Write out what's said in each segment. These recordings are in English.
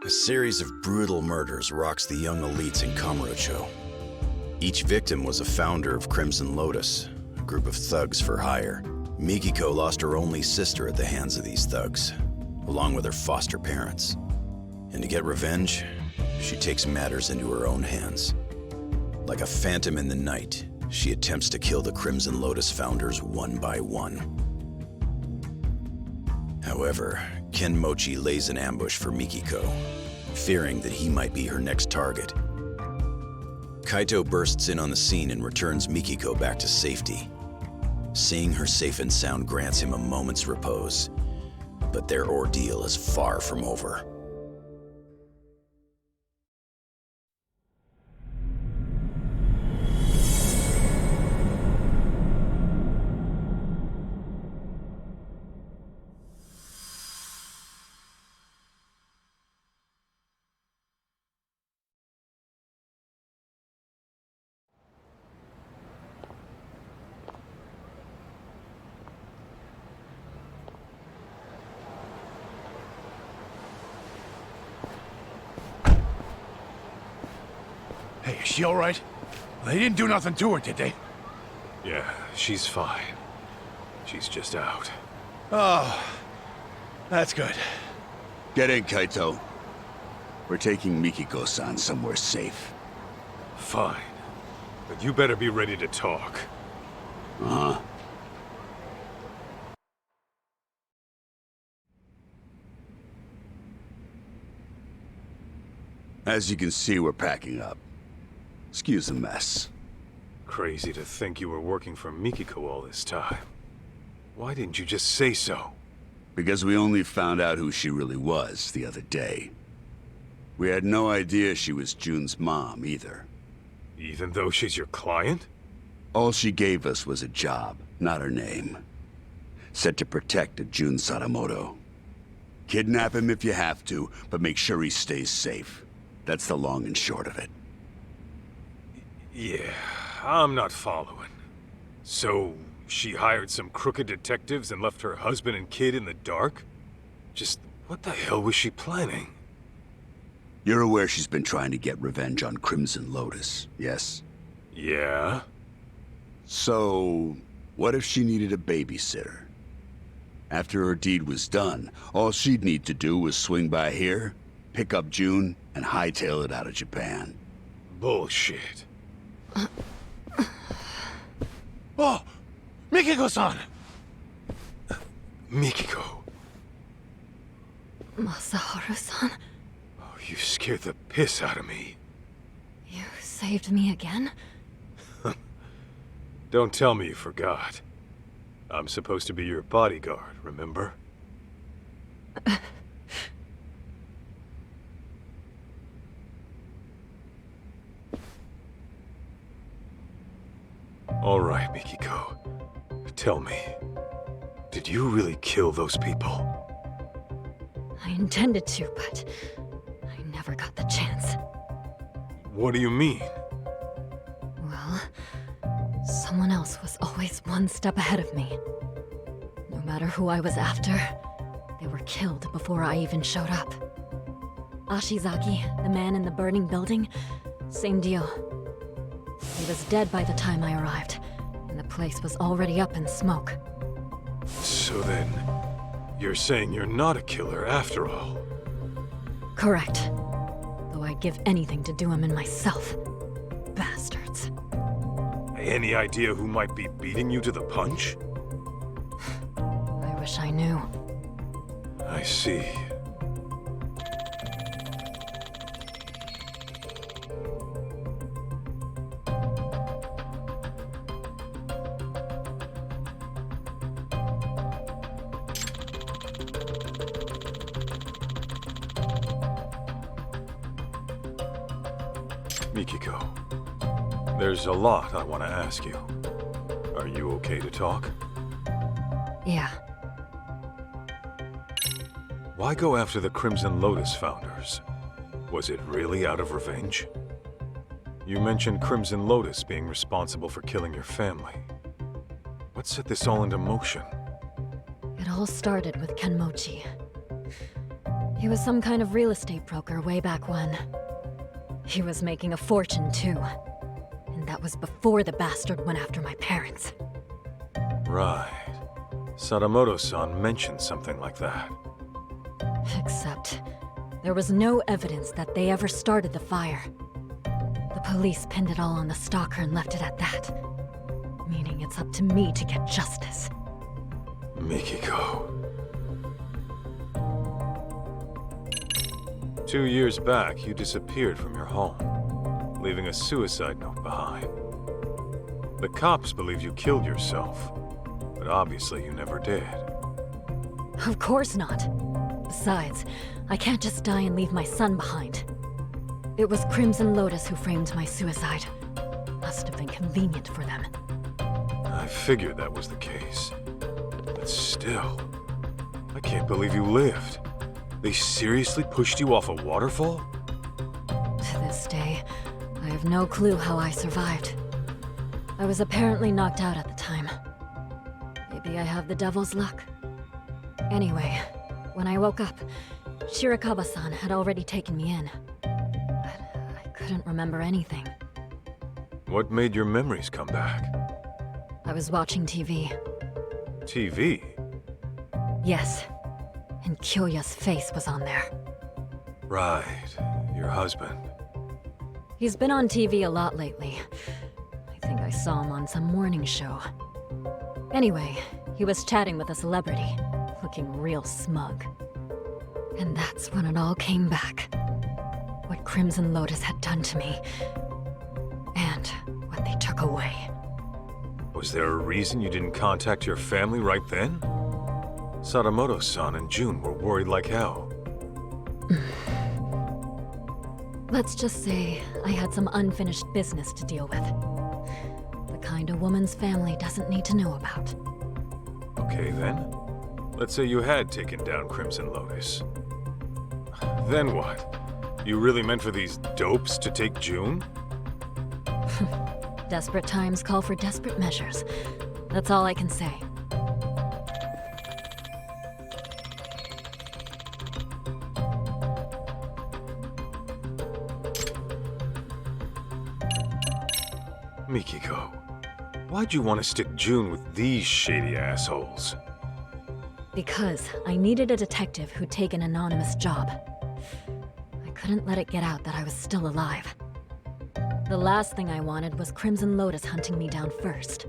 A series of brutal murders rocks the young elites in Kamurocho. Each victim was a founder of Crimson Lotus, a group of thugs for hire. Mikiko lost her only sister at the hands of these thugs, along with her foster parents. And to get revenge, she takes matters into her own hands. Like a phantom in the night, she attempts to kill the Crimson Lotus founders one by one. However, Ken Mochi lays an ambush for Mikiko, fearing that he might be her next target. Kaito bursts in on the scene and returns Mikiko back to safety. Seeing her safe and sound grants him a moment's repose, but their ordeal is far from over. Hey, is she all right? They didn't do nothing to her, did they? Yeah, she's fine. She's just out. Oh, that's good. Get in, Kaito. We're taking Mikiko-san somewhere safe. Fine. But you better be ready to talk. Uh-huh. As you can see, we're packing up. Excuse the mess. Crazy to think you were working for Mikiko all this time. Why didn't you just say so? Because we only found out who she really was the other day. We had no idea she was Jun's mom, either. Even though she's your client? All she gave us was a job, not her name. Said to protect a Jun Sadamoto. Kidnap him if you have to, but make sure he stays safe. That's the long and short of it. Yeah, I'm not following. So, she hired some crooked detectives and left her husband and kid in the dark? Just, what the hell was she planning? You're aware she's been trying to get revenge on Crimson Lotus, yes? Yeah? So, what if she needed a babysitter? After her deed was done, all she'd need to do was swing by here, pick up Jun, and hightail it out of Japan. Bullshit. Oh, Mikiko-san! Mikiko. Masaharu-san, Oh, you scared the piss out of me. you saved me again? Don't tell me you forgot. I'm supposed to be your bodyguard, remember? All right, Mikiko. Tell me, did you really kill those people? I intended to, but I never got the chance. What do you mean? Well, someone else was always one step ahead of me. No matter who I was after, they were killed before I even showed up. Ashizaki, the man in the burning building, same deal. He was dead by the time I arrived, and the place was already up in smoke. So then, you're saying you're not a killer after all? Correct. Though I'd give anything to do him in myself. Bastards. Any idea who might be beating you to the punch? I wish I knew. I see. Mikiko, there's a lot I want to ask you. Are you okay to talk? Yeah. Why go after the Crimson Lotus founders? Was it really out of revenge? You mentioned Crimson Lotus being responsible for killing your family. What set this all into motion? It all started with Kenmochi. He was some kind of real estate broker way back when. He was making a fortune, too. And that was before the bastard went after my parents. Right. Sadamoto-san mentioned something like that. Except, there was no evidence that they ever started the fire. The police pinned it all on the stalker and left it at that. Meaning it's up to me to get justice. Mikiko. 2 years back, you disappeared from your home, leaving a suicide note behind. The cops believe you killed yourself, but obviously you never did. Of course not. Besides, I can't just die and leave my son behind. It was Crimson Lotus who framed my suicide. Must have been convenient for them. I figured that was the case. But still, I can't believe you lived. They seriously pushed you off a waterfall? To this day, I have no clue how I survived. I was apparently knocked out at the time. Maybe I have the devil's luck. Anyway, when I woke up, Shirakawa-san had already taken me in. But I couldn't remember anything. What made your memories come back? I was watching TV. TV? Yes. And Kyoya's face was on there. Right, your husband. He's been on TV a lot lately. I think I saw him on some morning show. Anyway, he was chatting with a celebrity, looking real smug. And that's when it all came back. What Crimson Lotus had done to me, and what they took away. Was there a reason you didn't contact your family right then? Sadamoto-san and June were worried like hell. Let's just say I had some unfinished business to deal with. The kind a woman's family doesn't need to know about. Okay then. Let's say you had taken down Crimson Lotus. Then what? You really meant for these dopes to take June? Desperate times call for desperate measures. That's all I can say. Mikiko, why'd you want to stick June with these shady assholes? Because I needed a detective who'd take an anonymous job. I couldn't let it get out that I was still alive. The last thing I wanted was Crimson Lotus hunting me down first.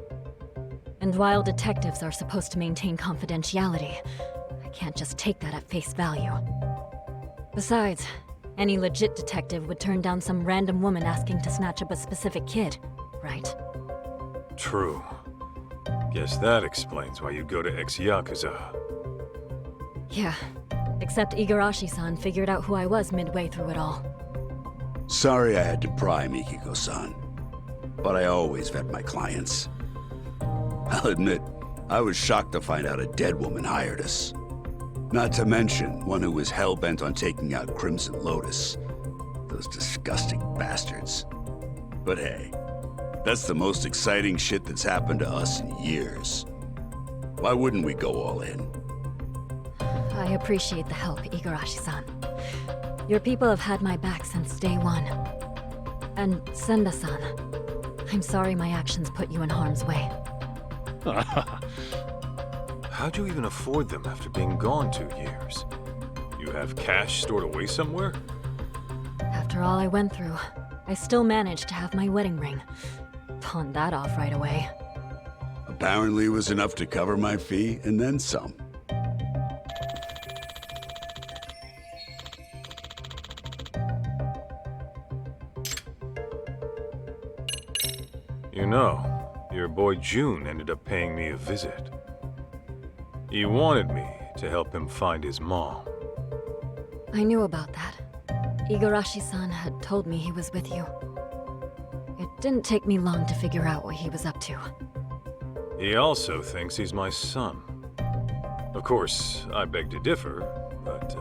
And while detectives are supposed to maintain confidentiality, I can't just take that at face value. Besides, any legit detective would turn down some random woman asking to snatch up a specific kid, right? True. Guess that explains why you go to ex-Yakuza. Yeah, except Igarashi-san figured out who I was midway through it all. Sorry I had to pry, Mikiko-san. But I always vet my clients. I'll admit, I was shocked to find out a dead woman hired us. Not to mention, one who was hell-bent on taking out Crimson Lotus. Those disgusting bastards. But hey, that's the most exciting shit that's happened to us in years. Why wouldn't we go all in? I appreciate the help, Igarashi-san. Your people have had my back since day one. And Senda-san, I'm sorry my actions put you in harm's way. How'd you even afford them after being gone 2 years? You have cash stored away somewhere? After all I went through, I still managed to have my wedding ring. Pawned that off right away. Apparently it was enough to cover my fee and then some. You know, your boy June ended up paying me a visit. He wanted me to help him find his mom. I knew about that. Igarashi-san had told me he was with you. It didn't take me long to figure out what he was up to. He also thinks he's my son. Of course, I beg to differ, but,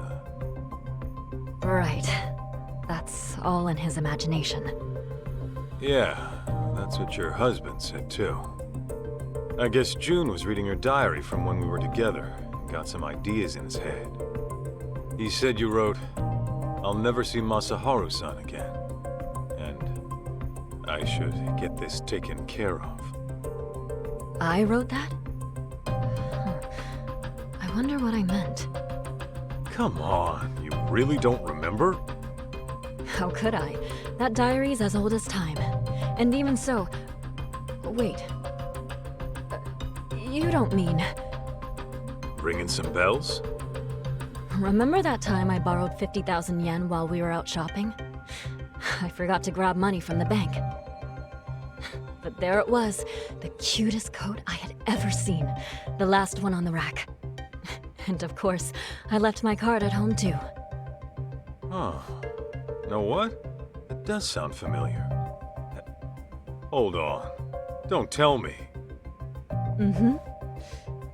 Right. That's all in his imagination. yeah, that's what your husband said too. I guess June was reading your diary from when we were together and got some ideas in his head. He said you wrote, "I'll never see Masaharu-san again." And I should get this taken care of. I wrote that? Huh. I wonder what I meant. Come on, you really don't remember? How could I? That diary's as old as time. And even so... Wait. You don't mean... Ringing some bells? Remember that time I borrowed 50,000 yen while we were out shopping? I forgot to grab money from the bank. But there it was, the cutest coat I had ever seen. The last one on the rack. And of course, I left my card at home too. Huh. Know what? That does sound familiar. Hold on. Don't tell me. Mm-hmm.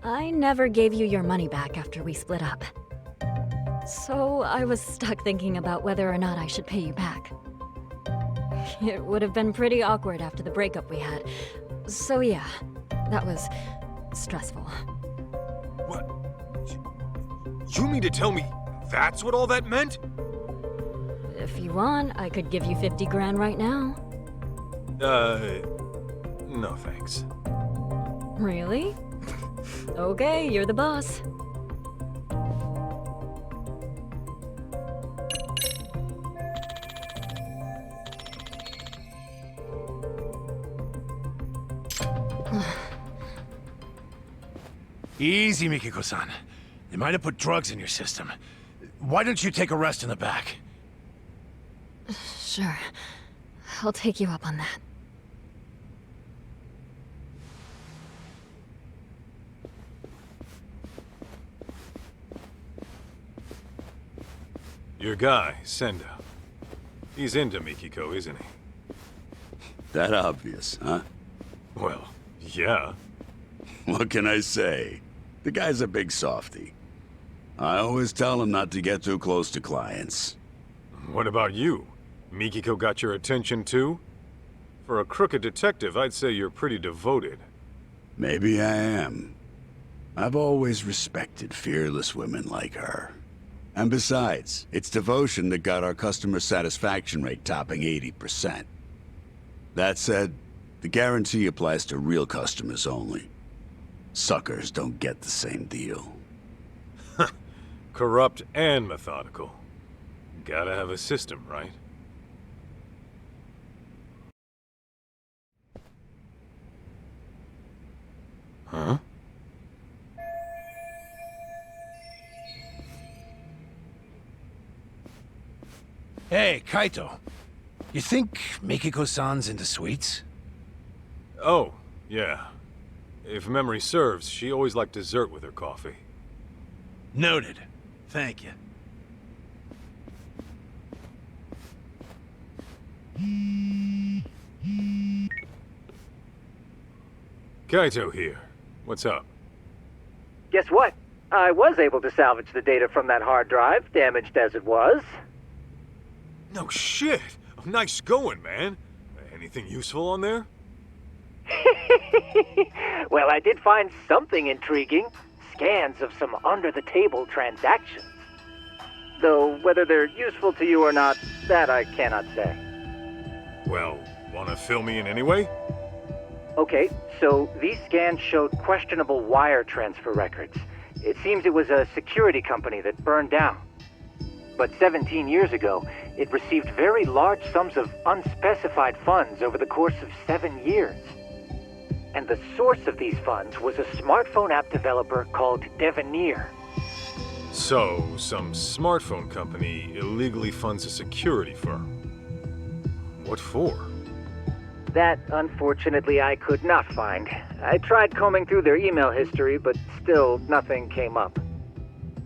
I never gave you your money back after we split up. So I was stuck thinking about whether or not I should pay you back. It would have been pretty awkward after the breakup we had. So yeah, that was stressful. What? You mean to tell me that's what all that meant? If you want, I could give you 50 grand right now. No thanks. Really? Okay, you're the boss. Easy, Mikiko-san. They might have put drugs in your system. Why don't you take a rest in the back? Sure. I'll take you up on that. Your guy, Senda. He's into Mikiko, isn't he? That obvious, huh? Well, yeah. What can I say? The guy's a big softy. I always tell him not to get too close to clients. What about you? Mikiko got your attention too? For a crooked detective, I'd say you're pretty devoted. Maybe I am. I've always respected fearless women like her. And besides, it's devotion that got our customer satisfaction rate topping 80%. That said, the guarantee applies to real customers only. Suckers don't get the same deal. Corrupt and methodical. Gotta have a system, right? Huh? Hey, Kaito. You think Mikiko-san's into sweets? Oh, yeah. If memory serves, she always liked dessert with her coffee. Noted. Thank you. Kaito here. What's up? Guess what? I was able to salvage the data from that hard drive, damaged as it was. No shit! Nice going, man. Anything useful on there? Well, I did find something intriguing. Scans of some under-the-table transactions. Though, whether they're useful to you or not, that I cannot say. Well, wanna fill me in anyway? Okay, so these scans showed questionable wire transfer records. It seems it was a security company that burned down. But 17 years ago, it received very large sums of unspecified funds over the course of 7 years. And the source of these funds was a smartphone app developer called Devenir. So, some smartphone company illegally funds a security firm. What for? That, unfortunately, I could not find. I tried combing through their email history, but still nothing came up.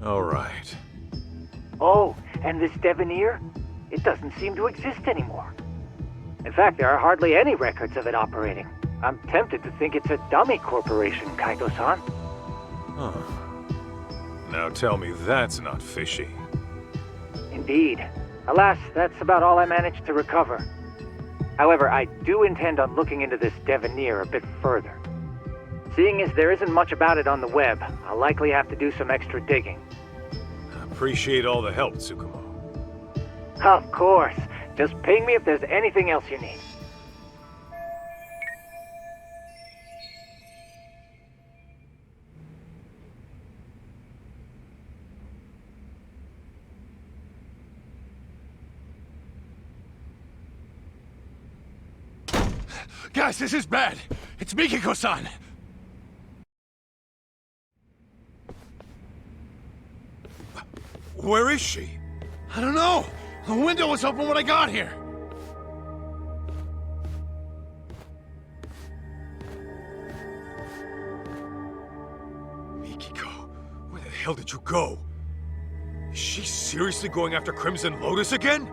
Alright. Oh, and this Devenir? It doesn't seem to exist anymore. In fact, there are hardly any records of it operating. I'm tempted to think it's a dummy corporation, Kaito-san. Huh. Now tell me that's not fishy. Indeed. Alas, that's about all I managed to recover. However, I do intend on looking into this Devenir a bit further. Seeing as there isn't much about it on the web, I'll likely have to do some extra digging. Appreciate all the help, Tsukumo. Of course. Just ping me if there's anything else you need. Guys, this is bad. It's Mikiko-san. Where is she? I don't know. The window was open when I got here. Mikiko, where the hell did you go? Is she seriously going after Crimson Lotus again?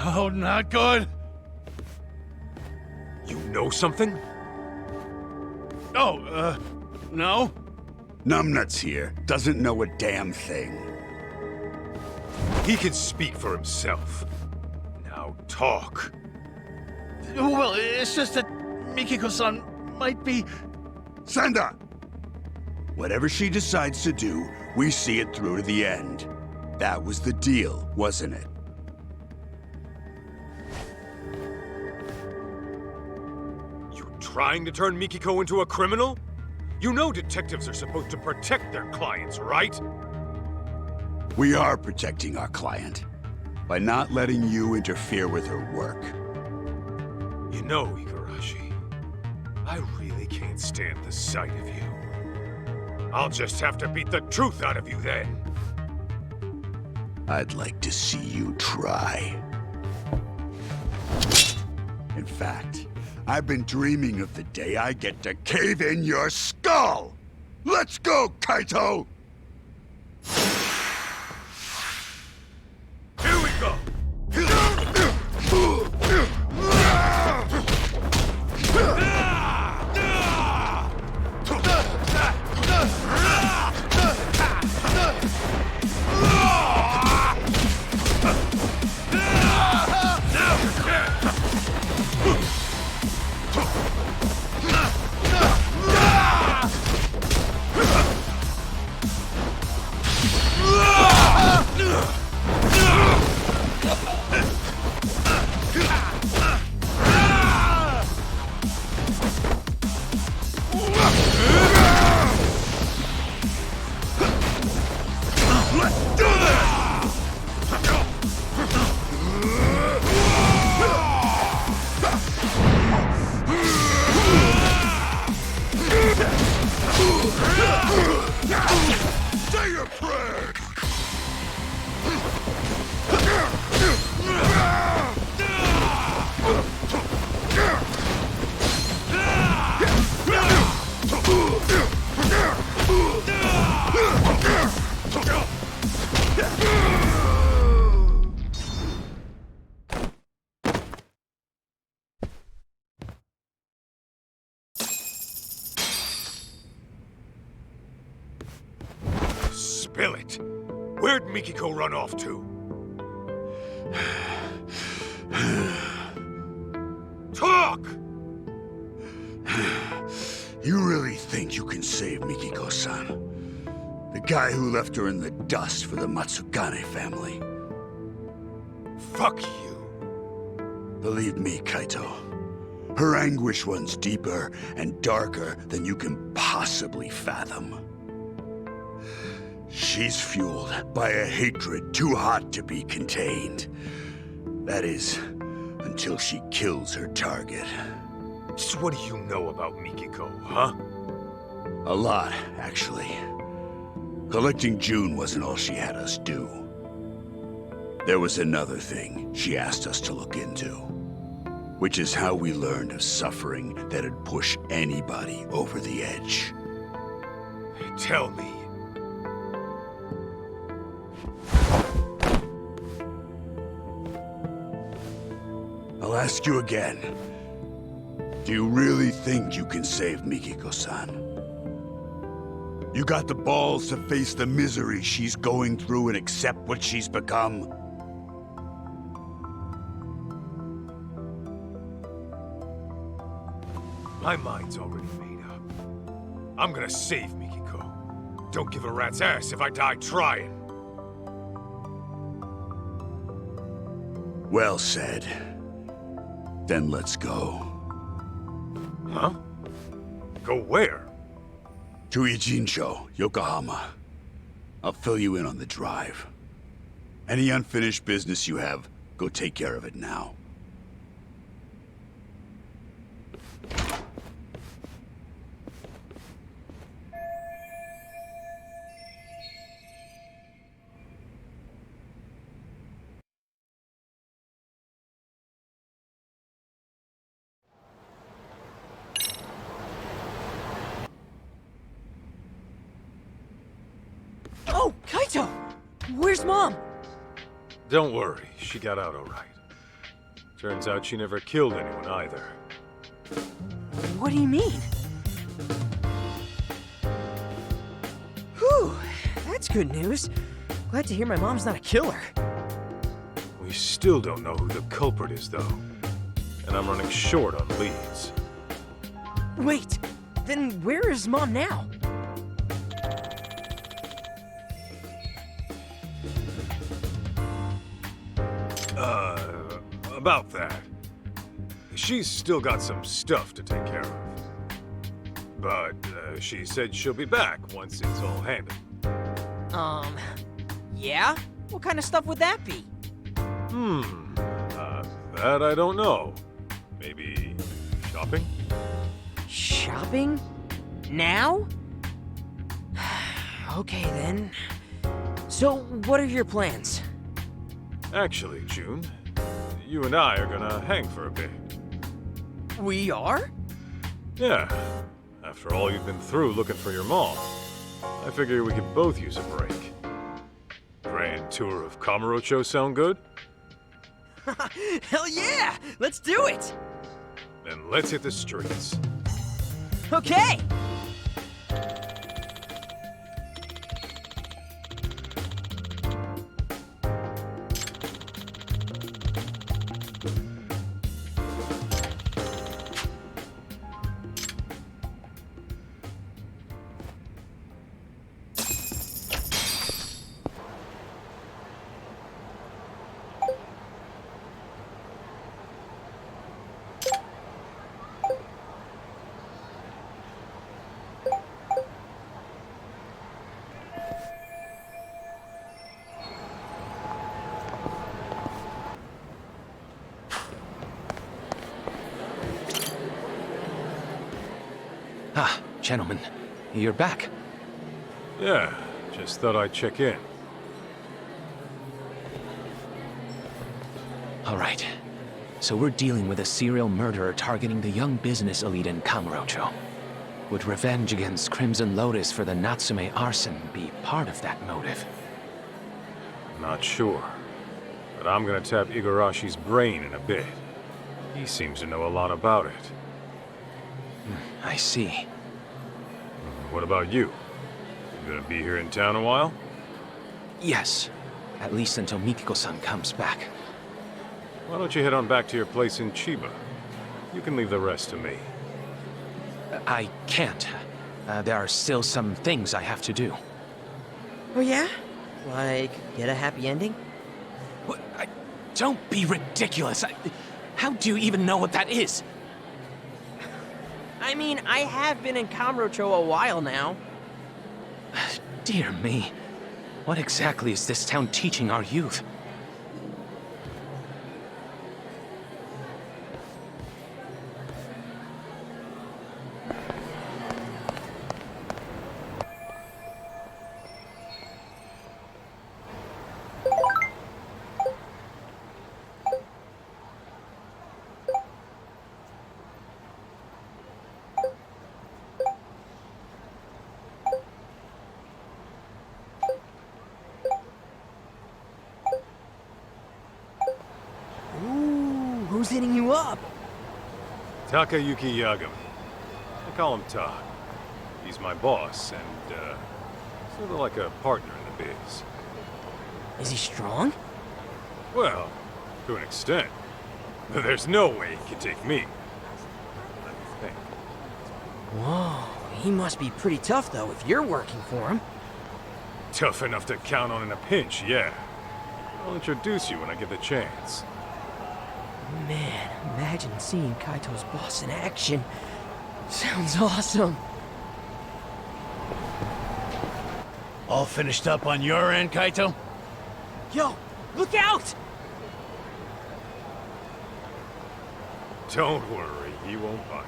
Oh, not good. You know something? Oh, no? Numbnuts here doesn't know a damn thing. He can speak for himself. Now talk. Well, it's just that Mikiko-san might be... Senda! Whatever she decides to do, we see it through to the end. That was the deal, wasn't it? You trying to turn Mikiko into a criminal? You know detectives are supposed to protect their clients, right? We are protecting our client by not letting you interfere with her work. You know, Igarashi, I really can't stand the sight of you. I'll just have to beat the truth out of you then. I'd like to see you try. In fact, I've been dreaming of the day I get to cave in your skull! Let's go, Kaito! Here we go! Say your prayers! Spill it! Where'd Mikiko run off to? Talk! You really think you can save Mikiko-san? The guy who left her in the dust for the Matsugane family. Fuck you. Believe me, Kaito. Her anguish runs deeper and darker than you can possibly fathom. She's fueled by a hatred too hot to be contained. That is, until she kills her target. So what do you know about Mikiko, huh? A lot, actually. Collecting June wasn't all she had us do. There was another thing she asked us to look into, which is how we learned of suffering that'd push anybody over the edge. Tell me. I'll ask you again. Do you really think you can save Mikiko-san? You got the balls to face the misery she's going through and accept what she's become? My mind's already made up. I'm gonna save Mikiko. Don't give a rat's ass if I die trying. Well said. Then let's go. Huh? Go where? To Ijincho, Yokohama. I'll fill you in on the drive. Any unfinished business you have, go take care of it now. Oh, Kaito! Where's Mom? Don't worry, she got out all right. Turns out she never killed anyone either. What do you mean? Whew, that's good news. Glad to hear my mom's not a killer. We still don't know who the culprit is, though. And I'm running short on leads. Wait, then where is Mom now? About that. She's still got some stuff to take care of. But, she said she'll be back once it's all handled. Yeah? What kind of stuff would that be? That I don't know. Maybe shopping? Shopping? Now? Okay then. So, what are your plans? Actually, June, you and I are gonna hang for a bit. We are? Yeah. After all you've been through looking for your mom, I figure we could both use a break. Grand tour of Kamurocho sound good? Hell yeah! Let's do it! Then let's hit the streets. Okay! Ah, gentlemen, you're back. Yeah, just thought I'd check in. All right. So we're dealing with a serial murderer targeting the young business elite in Kamurocho. Would revenge against Crimson Lotus for the Natsume arson be part of that motive? Not sure. But I'm gonna tap Igarashi's brain in a bit. He seems to know a lot about it. I see. What about you? You gonna be here in town a while? Yes. At least until Mikiko-san comes back. Why don't you head on back to your place in Chiba? You can leave the rest to me. I can't. There are still some things I have to do. Oh yeah? Like, get a happy ending? What? Don't be ridiculous. How do you even know what that is? I mean, I have been in Kamurocho a while now. Dear me. What exactly is this town teaching our youth? Ooh, who's hitting you up? Takayuki Yagami. I call him Tak. He's my boss, and, sort of like a partner in the biz. Is he strong? Well, to an extent. There's no way he can take me. Let me think. Whoa, he must be pretty tough though if you're working for him. Tough enough to count on in a pinch, yeah. I'll introduce you when I get the chance. Man, imagine seeing Kaito's boss in action. Sounds awesome. All finished up on your end, Kaito? Yo, look out! Don't worry, he won't bite.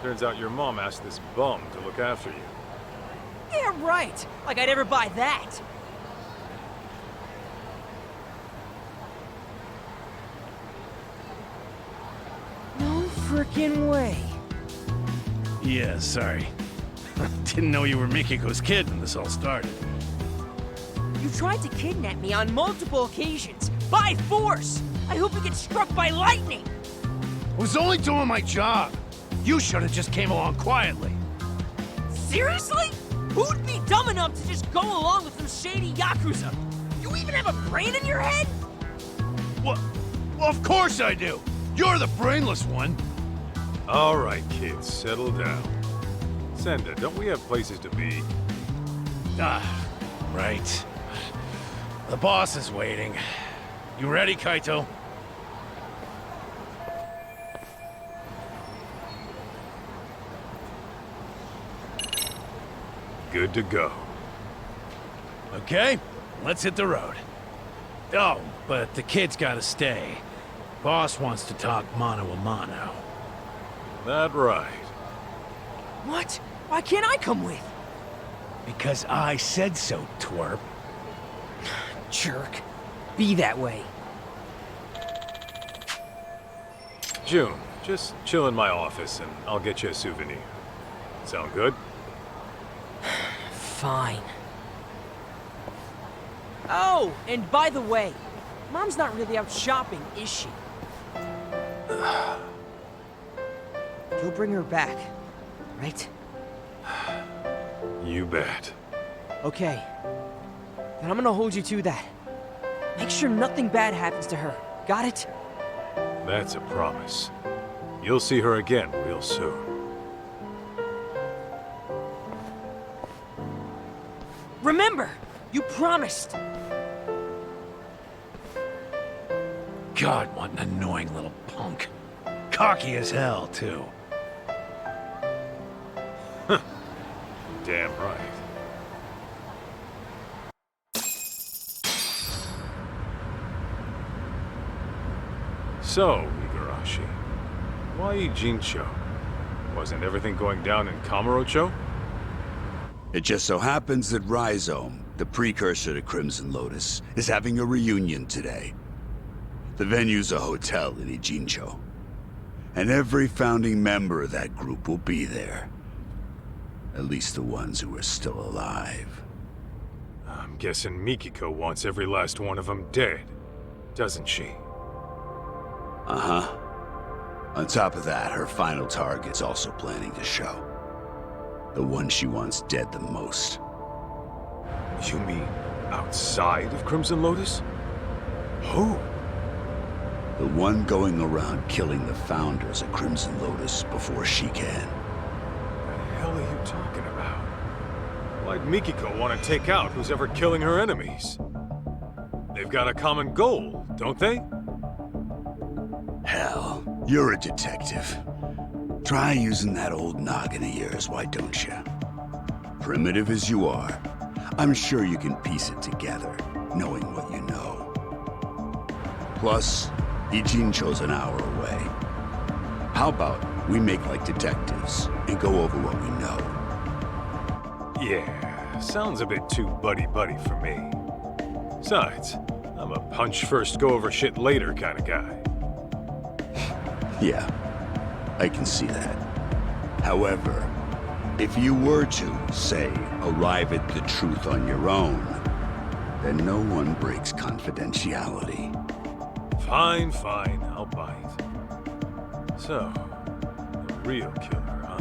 Turns out your mom asked this bum to look after you. Yeah, right. Like I'd ever buy that. No frickin' way. Yeah, sorry. Didn't know you were Mikiko's kid when this all started. You tried to kidnap me on multiple occasions. By force! I hope you get struck by lightning! I was only doing my job. You should have just came along quietly. Seriously? Who'd be dumb enough to just go along with some shady Yakuza? You even have a brain in your head? What? Well, of course I do. You're the brainless one. All right, kids, settle down. Senda, don't we have places to be? Ah, right. The boss is waiting. You ready, Kaito? Good to go. Okay, let's hit the road. Oh, but the kid's gotta stay. Boss wants to talk mano a mano. That right. What? Why can't I come with? Because I said so, twerp. Jerk. Be that way. June, just chill in my office and I'll get you a souvenir. Sound good? Fine. Oh, and by the way, Mom's not really out shopping, is she? You'll bring her back, right? You bet. Okay. Then I'm gonna hold you to that. Make sure nothing bad happens to her. Got it? That's a promise. You'll see her again real soon. Remember, you promised. God, what an annoying little punk. Cocky as hell, too. Damn right. So, Igarashi, why Jincho? Wasn't everything going down in Kamurocho? It just so happens that Rhizome, the precursor to Crimson Lotus, is having a reunion today. The venue's a hotel in Ijincho, and every founding member of that group will be there. At least the ones who are still alive. I'm guessing Mikiko wants every last one of them dead, doesn't she? Uh-huh. On top of that, her final target's also planning to show. The one she wants dead the most. You mean outside of Crimson Lotus? Who? The one going around killing the founders of Crimson Lotus before she can. What the hell are you talking about? Why'd Mikiko want to take out who's ever killing her enemies? They've got a common goal, don't they? Hell, you're a detective. Try using that old noggin of yours, why don't you? Primitive as you are, I'm sure you can piece it together, knowing what you know. Plus, Ijincho's an hour away. How about we make like detectives and go over what we know? Yeah, sounds a bit too buddy-buddy for me. Besides, I'm a punch-first, go-over-shit later kind of guy. Yeah, I can see that. However, if you were to, say, arrive at the truth on your own, then no one breaks confidentiality. Fine, fine, I'll bite. So, the real killer, huh?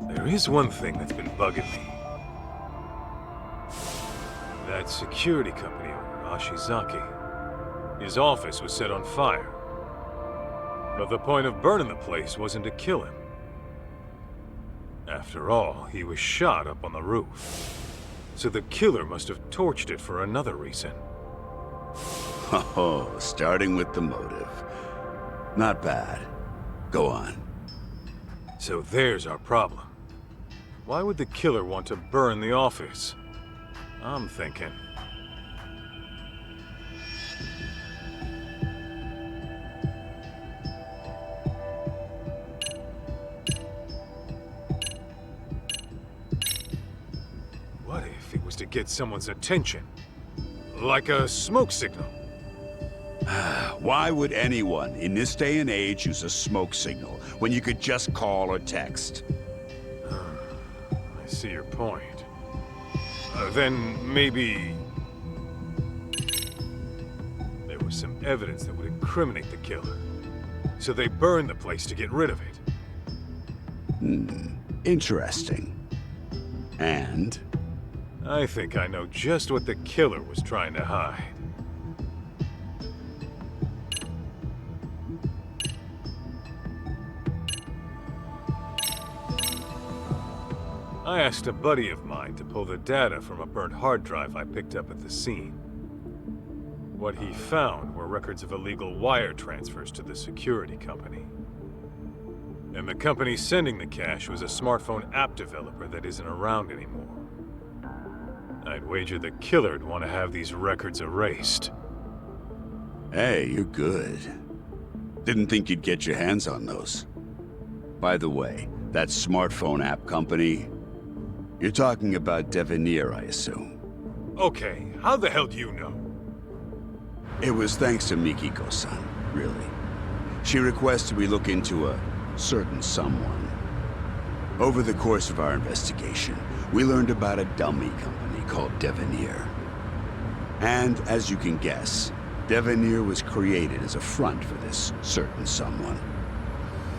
There is one thing that's been bugging me. That security company owner, Ashizaki. His office was set on fire. But the point of burning the place wasn't to kill him. After all, he was shot up on the roof. So the killer must have torched it for another reason. Oh, starting with the motive. Not bad. Go on. So there's our problem. Why would the killer want to burn the office? I'm thinking. What if it was to get someone's attention? Like a smoke signal? Why would anyone in this day and age use a smoke signal when you could just call or text? I see your point. Then maybe... there was some evidence that would incriminate the killer. So they burned the place to get rid of it. Interesting. And? I think I know just what the killer was trying to hide. I asked a buddy of mine to pull the data from a burnt hard drive I picked up at the scene. What he found were records of illegal wire transfers to the security company. And the company sending the cash was a smartphone app developer that isn't around anymore. I'd wager the killer'd want to have these records erased. Hey, you're good. Didn't think you'd get your hands on those. By the way, that smartphone app company, you're talking about Devenir, I assume. Okay, how the hell do you know? It was thanks to Mikiko-san, really. She requested we look into a certain someone. Over the course of our investigation, we learned about a dummy company called Devenir. And as you can guess, Devenir was created as a front for this certain someone.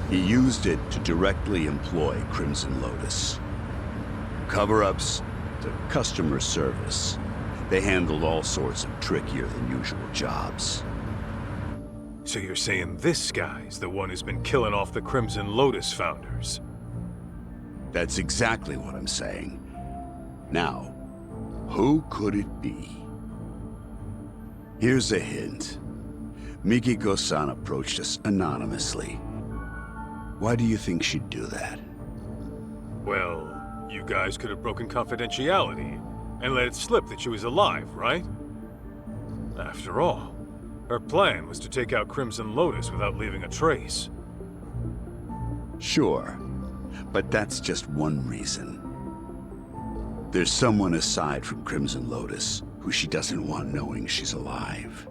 He used it to directly employ Crimson Lotus. Cover-ups to customer service. They handled all sorts of trickier than usual jobs. So you're saying this guy's the one who's been killing off the Crimson Lotus founders? That's exactly what I'm saying. Now, who could it be? Here's a hint. Mikiko-san approached us anonymously. Why do you think she'd do that? Well, you guys could have broken confidentiality and let it slip that she was alive, right? After all, her plan was to take out Crimson Lotus without leaving a trace. Sure, but that's just one reason. There's someone aside from Crimson Lotus who she doesn't want knowing she's alive.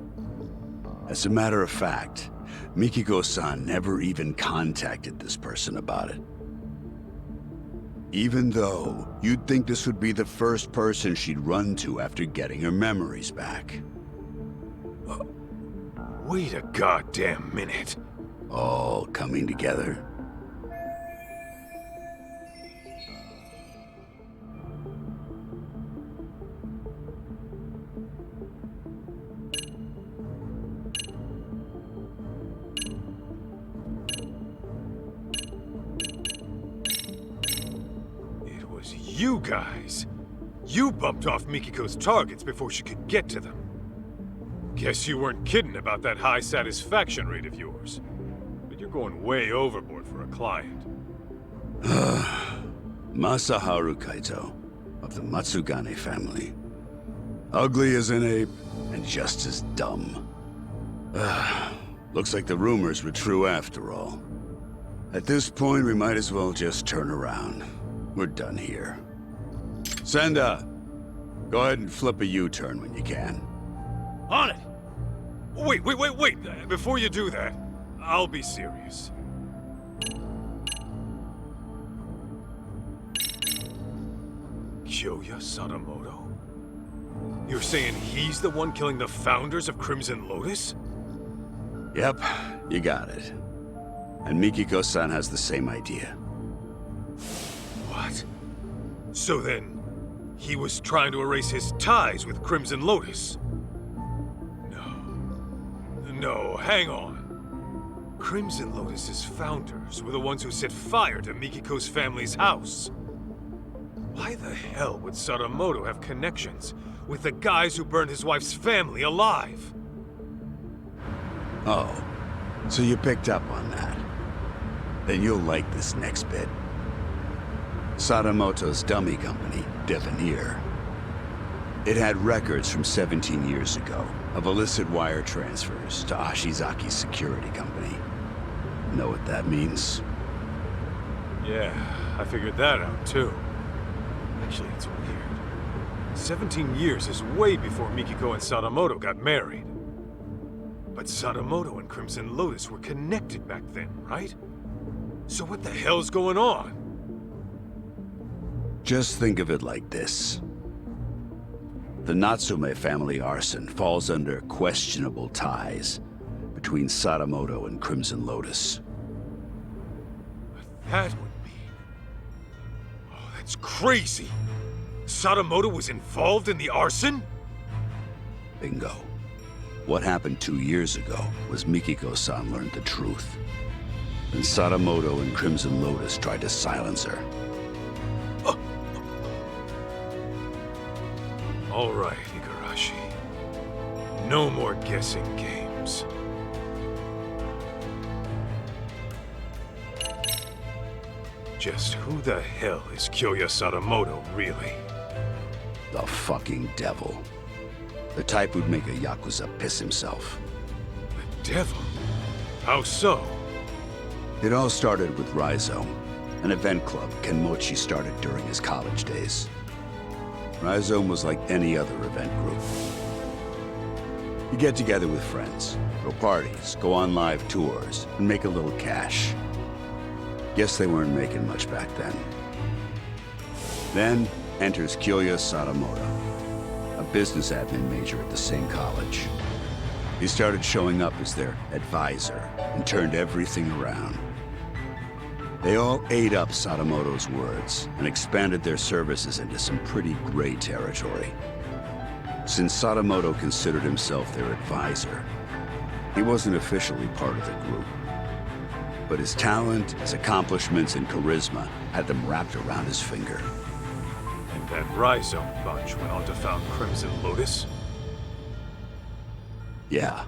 As a matter of fact, Mikiko-san never even contacted this person about it. Even though you'd think this would be the first person she'd run to after getting her memories back. Wait a goddamn minute. All coming together. It was you guys. You bumped off Mikiko's targets before she could get to them. Guess you weren't kidding about that high satisfaction rate of yours. But you're going way overboard for a client. Masaharu Kaito, of the Matsugane family. Ugly as an ape, and just as dumb. Looks like the rumors were true after all. At this point, we might as well just turn around. We're done here. Senda, go ahead and flip a U-turn when you can. On it! Wait. Before you do that, I'll be serious. Kyoya Sadamoto? You're saying he's the one killing the founders of Crimson Lotus? Yep, you got it. And Mikiko-san has the same idea. What? So then, he was trying to erase his ties with Crimson Lotus? No, hang on. Crimson Lotus's founders were the ones who set fire to Mikiko's family's house. Why the hell would Sadamoto have connections with the guys who burned his wife's family alive? Oh, so you picked up on that. Then you'll like this next bit. Sadamoto's dummy company, Devenir. It had records from 17 years ago of illicit wire transfers to Ashizaki's security company. Know what that means? Yeah, I figured that out too. Actually, it's weird. 17 years is way before Mikiko and Sadamoto got married. But Sadamoto and Crimson Lotus were connected back then, right? So what the hell's going on? Just think of it like this. The Natsume family arson falls under questionable ties between Sadamoto and Crimson Lotus. That would mean... Oh, that's crazy! Sadamoto was involved in the arson? Bingo. What happened 2 years ago was Mikiko-san learned the truth. Then Sadamoto and Crimson Lotus tried to silence her. All right, Igarashi. No more guessing games. Just who the hell is Kyoya Sadamoto, really? The fucking devil. The type who'd make a Yakuza piss himself. The devil? How so? It all started with Rhizome, an event club Kenmochi started during his college days. Rhizome was like any other event group. You get together with friends, throw parties, go on live tours, and make a little cash. Guess they weren't making much back then. Then enters Kyoya Sadamoto, a business admin major at the same college. He started showing up as their advisor and turned everything around. They all ate up Sadamoto's words and expanded their services into some pretty gray territory. Since Sadamoto considered himself their advisor, he wasn't officially part of the group. But his talent, his accomplishments, and charisma had them wrapped around his finger. And that Rhizome bunch went on to found Crimson Lotus? Yeah,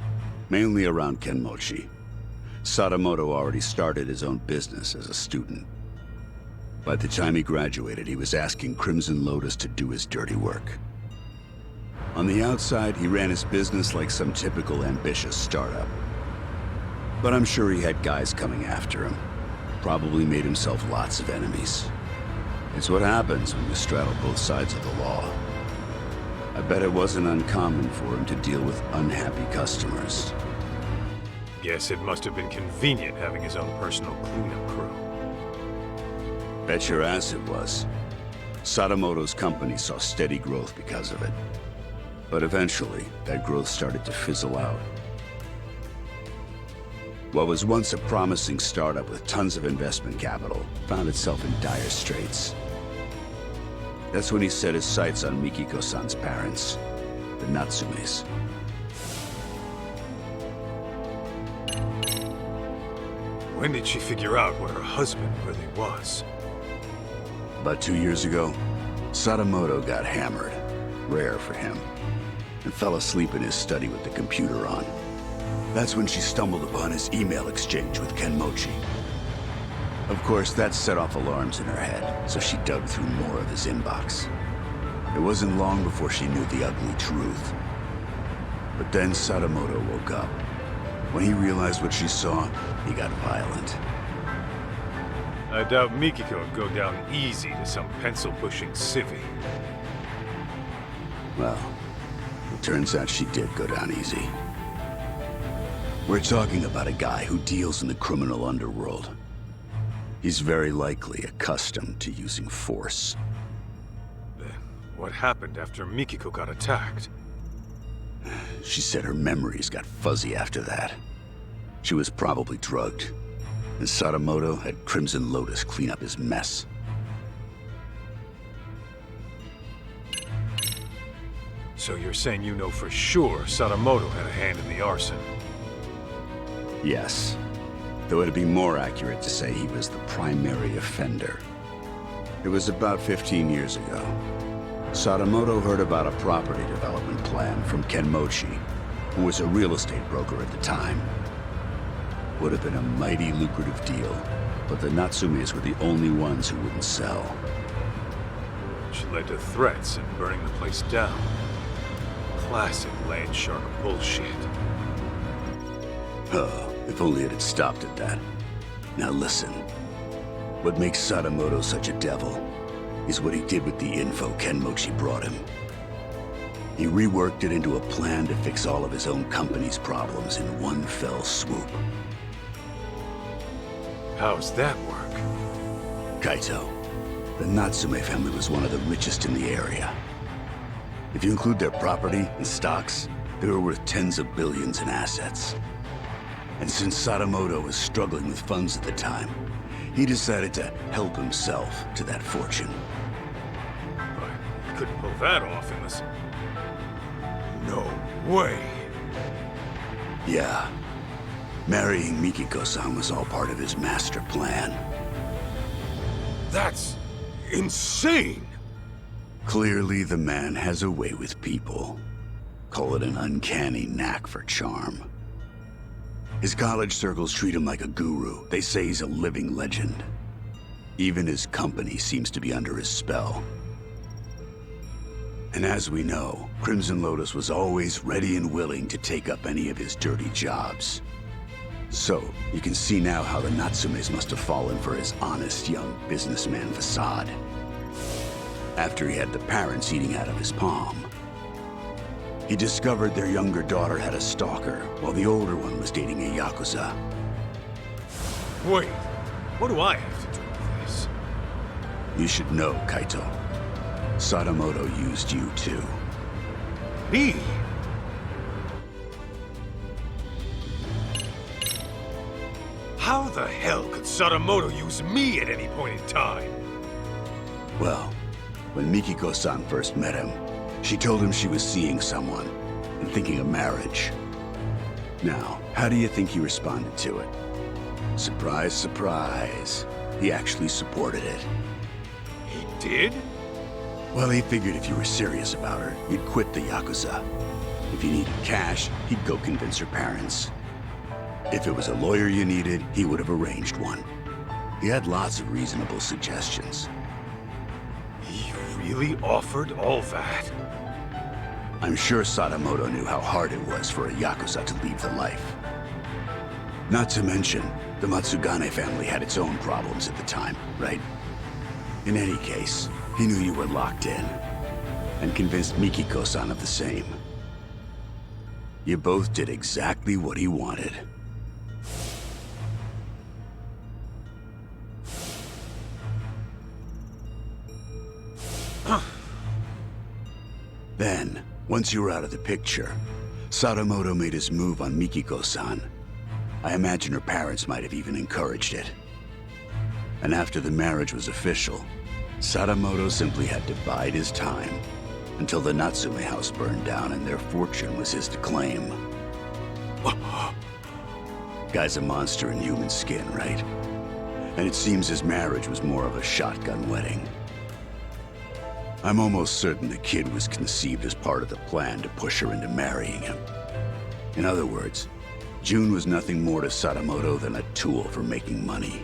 mainly around Kenmochi. Sadamoto already started his own business as a student. By the time he graduated, he was asking Crimson Lotus to do his dirty work. On the outside, he ran his business like some typical ambitious startup. But I'm sure he had guys coming after him. Probably made himself lots of enemies. It's what happens when you straddle both sides of the law. I bet it wasn't uncommon for him to deal with unhappy customers. Guess it must have been convenient having his own personal cleanup crew. Bet your ass it was. Sadamoto's company saw steady growth because of it. But eventually, that growth started to fizzle out. What was once a promising startup with tons of investment capital found itself in dire straits. That's when he set his sights on Mikiko-san's parents, the Natsumes. When did she figure out what her husband really was? About 2 years ago, Sadamoto got hammered, rare for him, and fell asleep in his study with the computer on. That's when she stumbled upon his email exchange with Kenmochi. Of course, that set off alarms in her head, so she dug through more of his inbox. It wasn't long before she knew the ugly truth. But then Sadamoto woke up. When he realized what she saw, he got violent. I doubt Mikiko would go down easy to some pencil-pushing civvy. Well, it turns out she did go down easy. We're talking about a guy who deals in the criminal underworld. He's very likely accustomed to using force. Then what happened after Mikiko got attacked? She said her memories got fuzzy after that. She was probably drugged, and Sadamoto had Crimson Lotus clean up his mess. So you're saying you know for sure Sadamoto had a hand in the arson? Yes, though it'd be more accurate to say he was the primary offender. It was about 15 years ago. Sadamoto heard about a property development plan from Ken Mochi, who was a real estate broker at the time. Would have been a mighty lucrative deal, but the Natsumes were the only ones who wouldn't sell. Which led to threats and burning the place down. Classic land shark bullshit. Oh, if only it had stopped at that. Now listen. What makes Sadamoto such a devil is what he did with the info Ken Mochi brought him. He reworked it into a plan to fix all of his own company's problems in one fell swoop. How's that work? Kaito, the Natsume family was one of the richest in the area. If you include their property and stocks, they were worth tens of billions in assets. And since Sadamoto was struggling with funds at the time, he decided to help himself to that fortune. But he couldn't pull that off in this... No way! Yeah. Marrying Mikiko-san was all part of his master plan. That's... insane! Clearly, the man has a way with people. Call it an uncanny knack for charm. His college circles treat him like a guru. They say he's a living legend. Even his company seems to be under his spell. And as we know, Crimson Lotus was always ready and willing to take up any of his dirty jobs. So, you can see now how the Natsumes must have fallen for his honest young businessman facade. After he had the parents eating out of his palm. He discovered their younger daughter had a stalker, while the older one was dating a Yakuza. Wait, what do I have to do with this? You should know, Kaito. Sadamoto used you too. Me? How the hell could Sadamoto use me at any point in time? Well, when Mikiko-san first met him, she told him she was seeing someone and thinking of marriage. Now, how do you think he responded to it? Surprise, surprise. He actually supported it. He did? Well, he figured if you were serious about her, you'd quit the Yakuza. If you needed cash, he'd go convince her parents. If it was a lawyer you needed, he would have arranged one. He had lots of reasonable suggestions. He really offered all that? I'm sure Sadamoto knew how hard it was for a Yakuza to leave the life. Not to mention, the Matsugane family had its own problems at the time, right? In any case, he knew you were locked in, and convinced Mikiko-san of the same. You both did exactly what he wanted. Then, once you were out of the picture, Sadamoto made his move on Mikiko-san. I imagine her parents might have even encouraged it. And after the marriage was official, Sadamoto simply had to bide his time until the Natsume house burned down and their fortune was his to claim. Guy's a monster in human skin, right? And it seems his marriage was more of a shotgun wedding. I'm almost certain the kid was conceived as part of the plan to push her into marrying him. In other words, June was nothing more to Sadamoto than a tool for making money.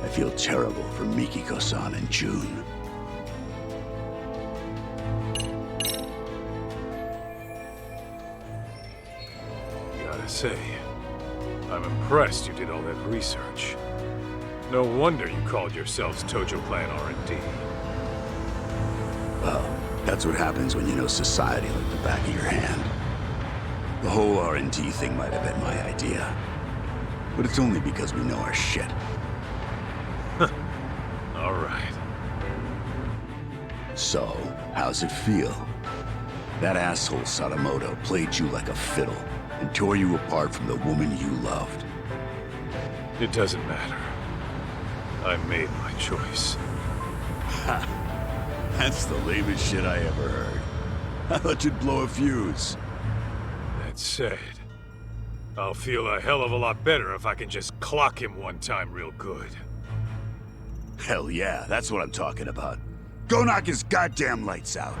I feel terrible for Mikiko-san and June. Gotta say, I'm impressed you did all that research. No wonder you called yourselves Tojo Clan R&D. Well, that's what happens when you know society like the back of your hand. The whole R&D thing might have been my idea. But it's only because we know our shit. All right. So, how's it feel? That asshole Sadamoto played you like a fiddle and tore you apart from the woman you loved. It doesn't matter. I made my choice. Ha! That's the lamest shit I ever heard. I thought you'd blow a fuse. That said, I'll feel a hell of a lot better if I can just clock him one time real good. Hell yeah, that's what I'm talking about. Go knock his goddamn lights out.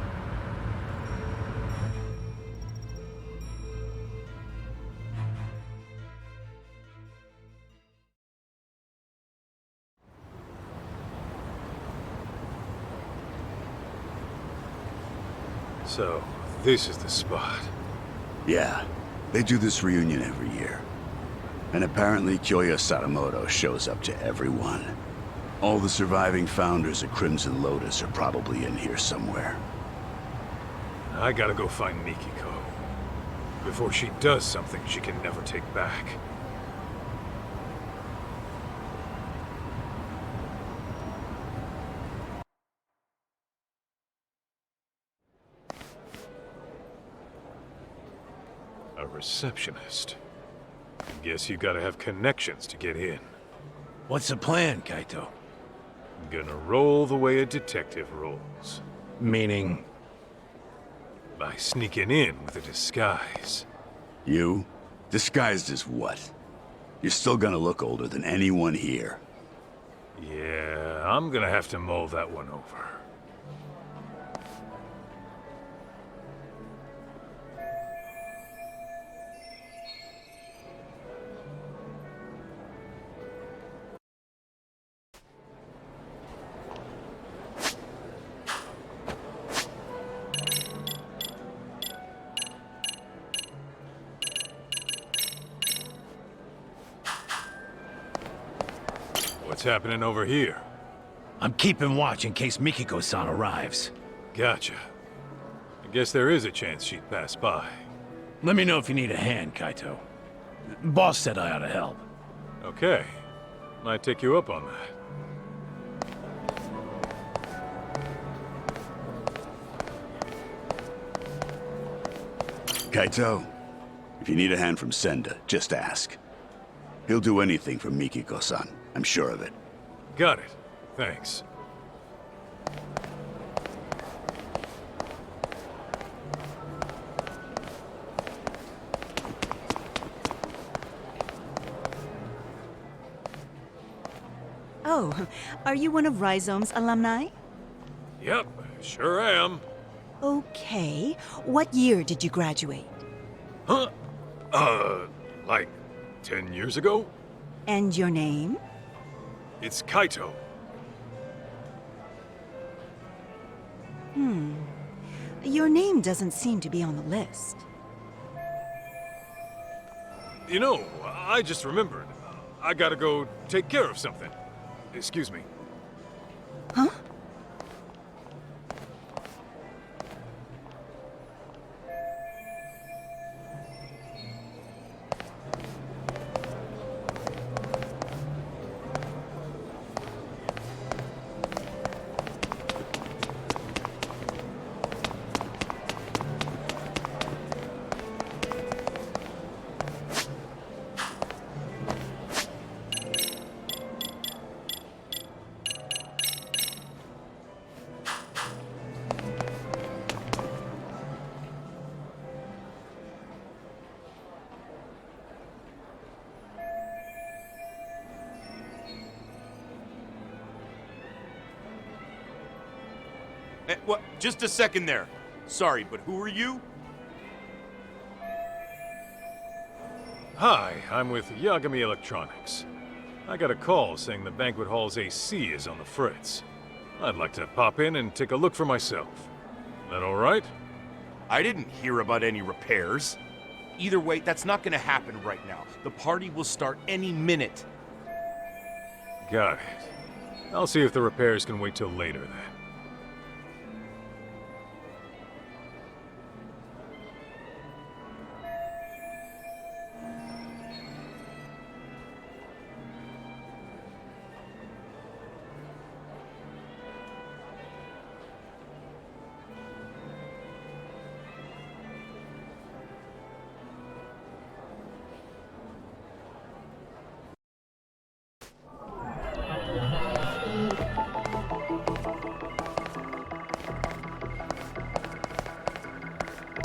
So, this is the spot. Yeah, they do this reunion every year. And apparently Kyoya Sadamoto shows up to everyone. All the surviving founders of Crimson Lotus are probably in here somewhere. I gotta go find Mikiko. Before she does something she can never take back. A receptionist. Guess you gotta have connections to get in. What's the plan, Kaito? Gonna roll the way a detective rolls. Meaning... By sneaking in with a disguise. You? Disguised as what? You're still gonna look older than anyone here. Yeah, I'm gonna have to mull that one over. What's happening over here? I'm keeping watch in case Mikiko-san arrives. Gotcha. I guess there is a chance she'd pass by. Let me know if you need a hand, Kaito. Boss said I ought to help. Okay. Might take you up on that. Kaito, if you need a hand from Senda, just ask. He'll do anything for Mikiko-san, I'm sure of it. Got it. Thanks. Oh, are you one of Rhizome's alumni? Yep, sure am. Okay. What year did you graduate? Huh? Like 10 years ago? And your name? It's Kaito. Your name doesn't seem to be on the list. You know, I just remembered. I gotta go take care of something. Excuse me. Huh? What? Just a second there. Sorry, but who are you? Hi, I'm with Yagami Electronics. I got a call saying the banquet hall's AC is on the fritz. I'd like to pop in and take a look for myself. That all right? I didn't hear about any repairs. Either way, that's not gonna happen right now. The party will start any minute. Got it. I'll see if the repairs can wait till later then.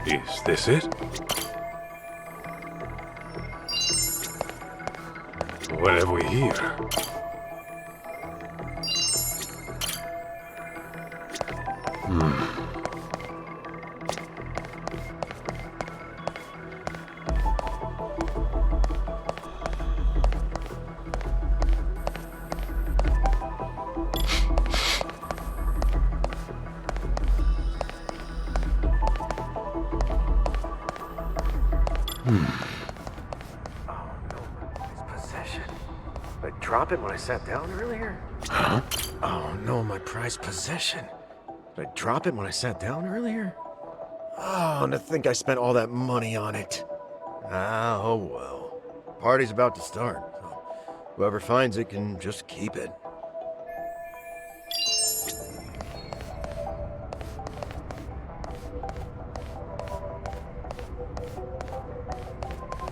Is this it? What have we here? Possession. Did I drop it when I sat down earlier? Huh? Oh no, my prized possession. Did I drop it when I sat down earlier? Oh, and to think I spent all that money on it. Ah, oh well. Party's about to start, so whoever finds it can just keep it.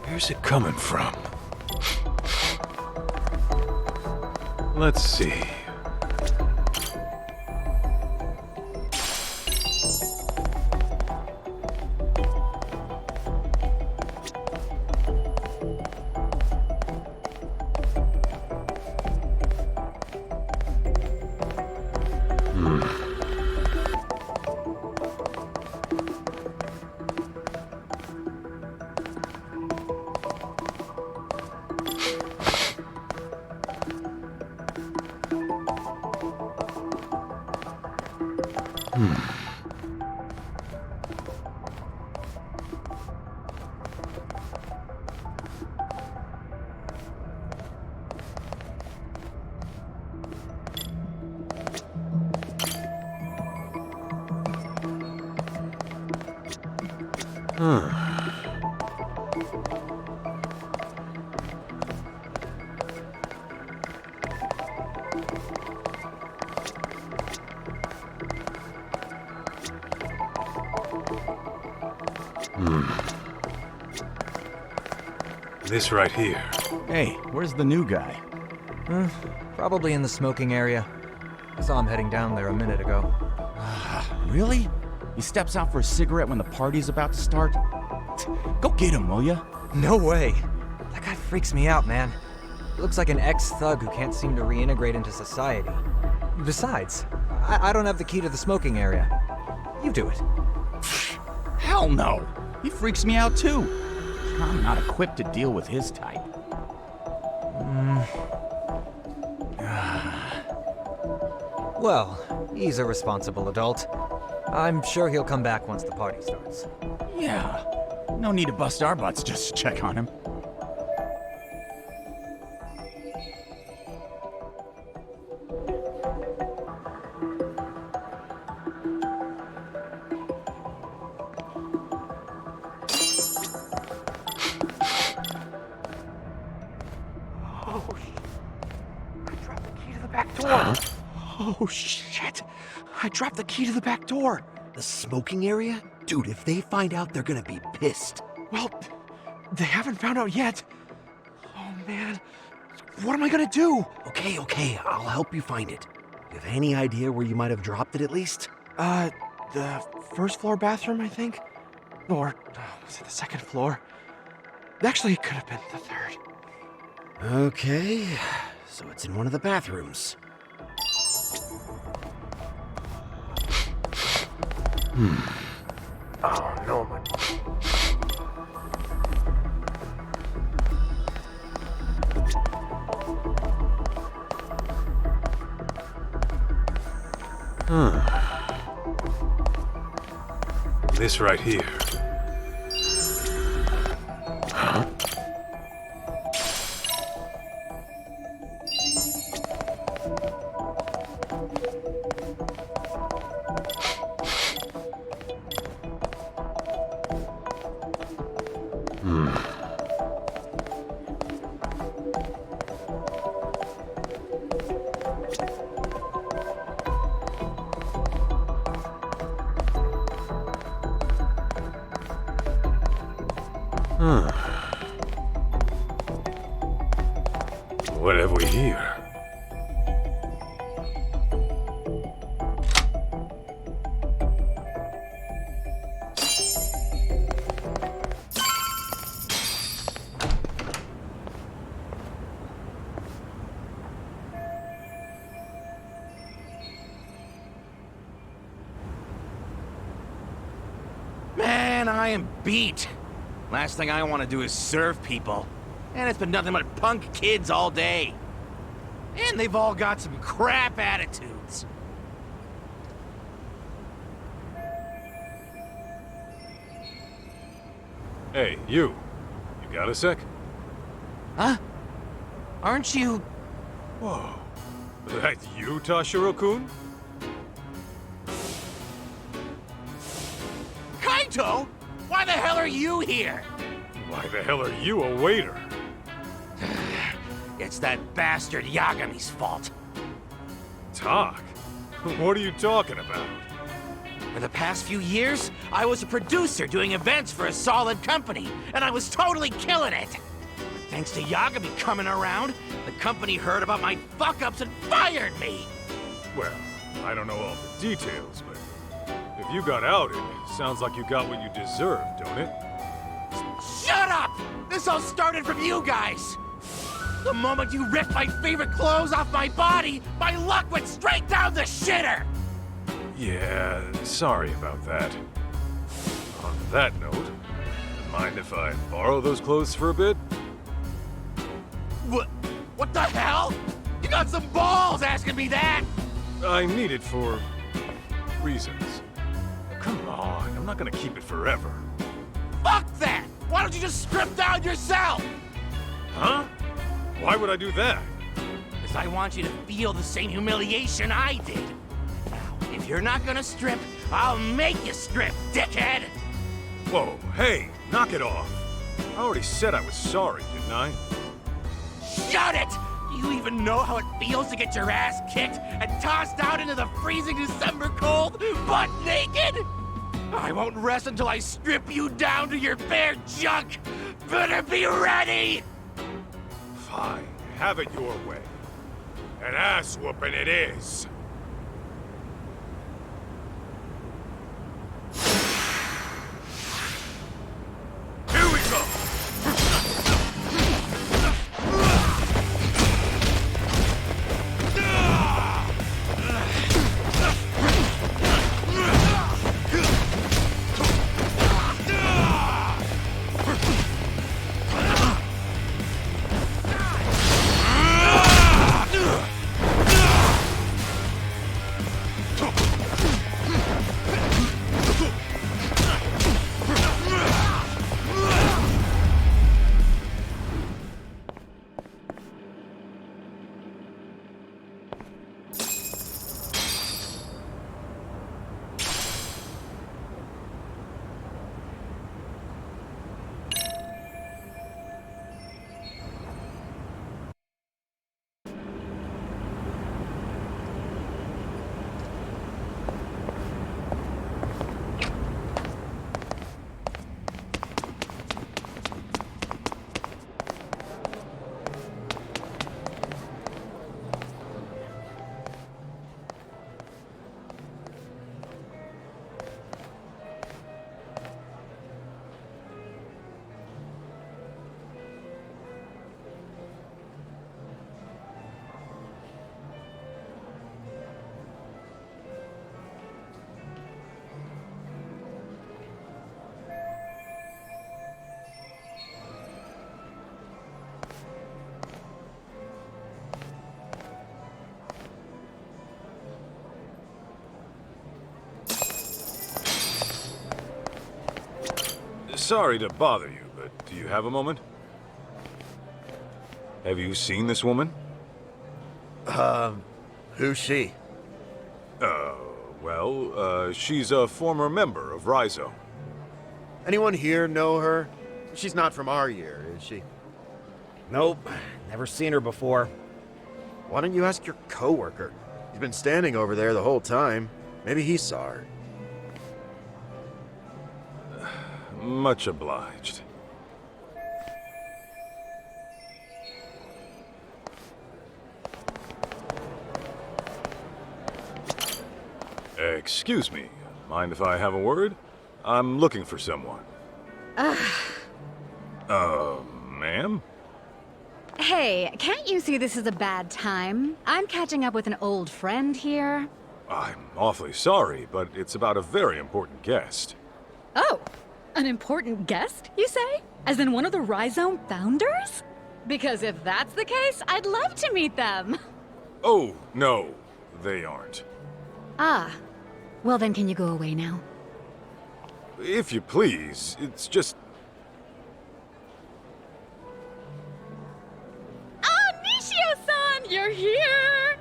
Where's it coming from? Let's see. This right here. Hey, where's the new guy? Probably in the smoking area. I saw him heading down there a minute ago. Really? He steps out for a cigarette when the party's about to start? Go get him, will ya? No way. That guy freaks me out, man. He looks like an ex-thug who can't seem to reintegrate into society. Besides, I don't have the key to the smoking area. You do it. Hell no! He freaks me out too. I'm not equipped to deal with his type. Well, he's a responsible adult. I'm sure he'll come back once the party starts. Yeah. No need to bust our butts just to check on him. Oh shit! I dropped the key to the back door! The smoking area? Dude, if they find out, they're gonna be pissed. Well, they haven't found out yet. Oh man, what am I gonna do? Okay, I'll help you find it. You have any idea where you might have dropped it at least? The first floor bathroom, I think? Or was it the second floor? Actually, it could have been the third. Okay, so it's in one of the bathrooms. Oh no, my... This right here. Huh? What have we here? Man, I am beat. Last thing I want to do is serve people. And it's been nothing but punk kids all day. And they've all got some crap attitudes. Hey, you. You got a sec? Huh? Aren't you... Whoa. That you, Tashiro-kun? Kaito? Why the hell are you here? Why the hell are you a waiter? It's that bastard Yagami's fault. Talk? What are you talking about? For the past few years, I was a producer doing events for a solid company, and I was totally killing it. But thanks to Yagami coming around, the company heard about my fuck-ups and fired me. Well, I don't know all the details, but if you got outed, it sounds like you got what you deserved, don't it? Shut up! This all started from you guys! The moment you ripped my favorite clothes off my body, my luck went straight down the shitter! Yeah, sorry about that. On that note, mind if I borrow those clothes for a bit? What the hell? You got some balls asking me that! I need it for... reasons. Come on, I'm not gonna keep it forever. Fuck that! Why don't you just strip down yourself? Huh? Why would I do that? Because I want you to feel the same humiliation I did. Now, if you're not gonna strip, I'll make you strip, dickhead! Whoa, hey, knock it off. I already said I was sorry, didn't I? Shut it! Do you even know how it feels to get your ass kicked and tossed out into the freezing December cold, butt naked? I won't rest until I strip you down to your bare junk! Better be ready! Fine, have it your way. An ass-whooping it is. Here we go! Sorry to bother you, but do you have a moment? Have you seen this woman? Who's she? She's a former member of Raizo. Anyone here know her? She's not from our year, is she? Nope, never seen her before. Why don't you ask your coworker? He's been standing over there the whole time. Maybe he saw her. Much obliged. Excuse me. Mind if I have a word? I'm looking for someone. Ma'am? Hey, can't you see this is a bad time? I'm catching up with an old friend here. I'm awfully sorry, but it's about a very important guest. Oh, An important guest, you say? As in one of the Rhizome founders? Because if that's the case, I'd love to meet them. Oh, no, they aren't. Ah. Well then, can you go away now? If you please, it's just... Ah, Nishio-san! You're here!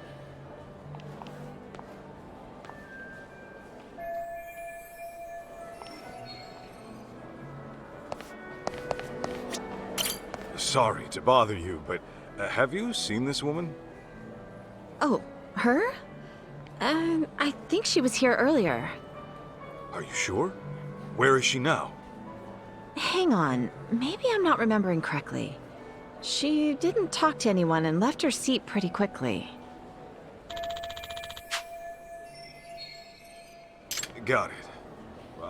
Sorry to bother you, but have you seen this woman? Oh, her? I think she was here earlier. Are you sure? Where is she now? Hang on, maybe I'm not remembering correctly. She didn't talk to anyone and left her seat pretty quickly. Got it.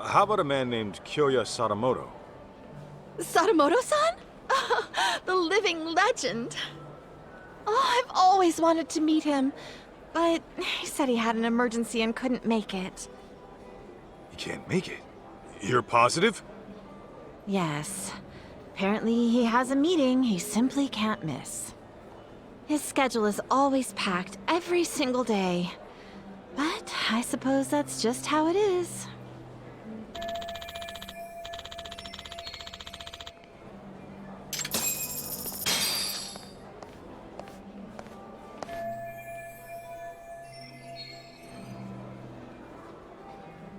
How about a man named Kyoya Sadamoto? Sadamoto-san? The living legend. Oh, I've always wanted to meet him, but he said he had an emergency and couldn't make it. You can't make it. You're positive? Yes. Apparently he has a meeting he simply can't miss. His schedule is always packed every single day. But I suppose that's just how it is.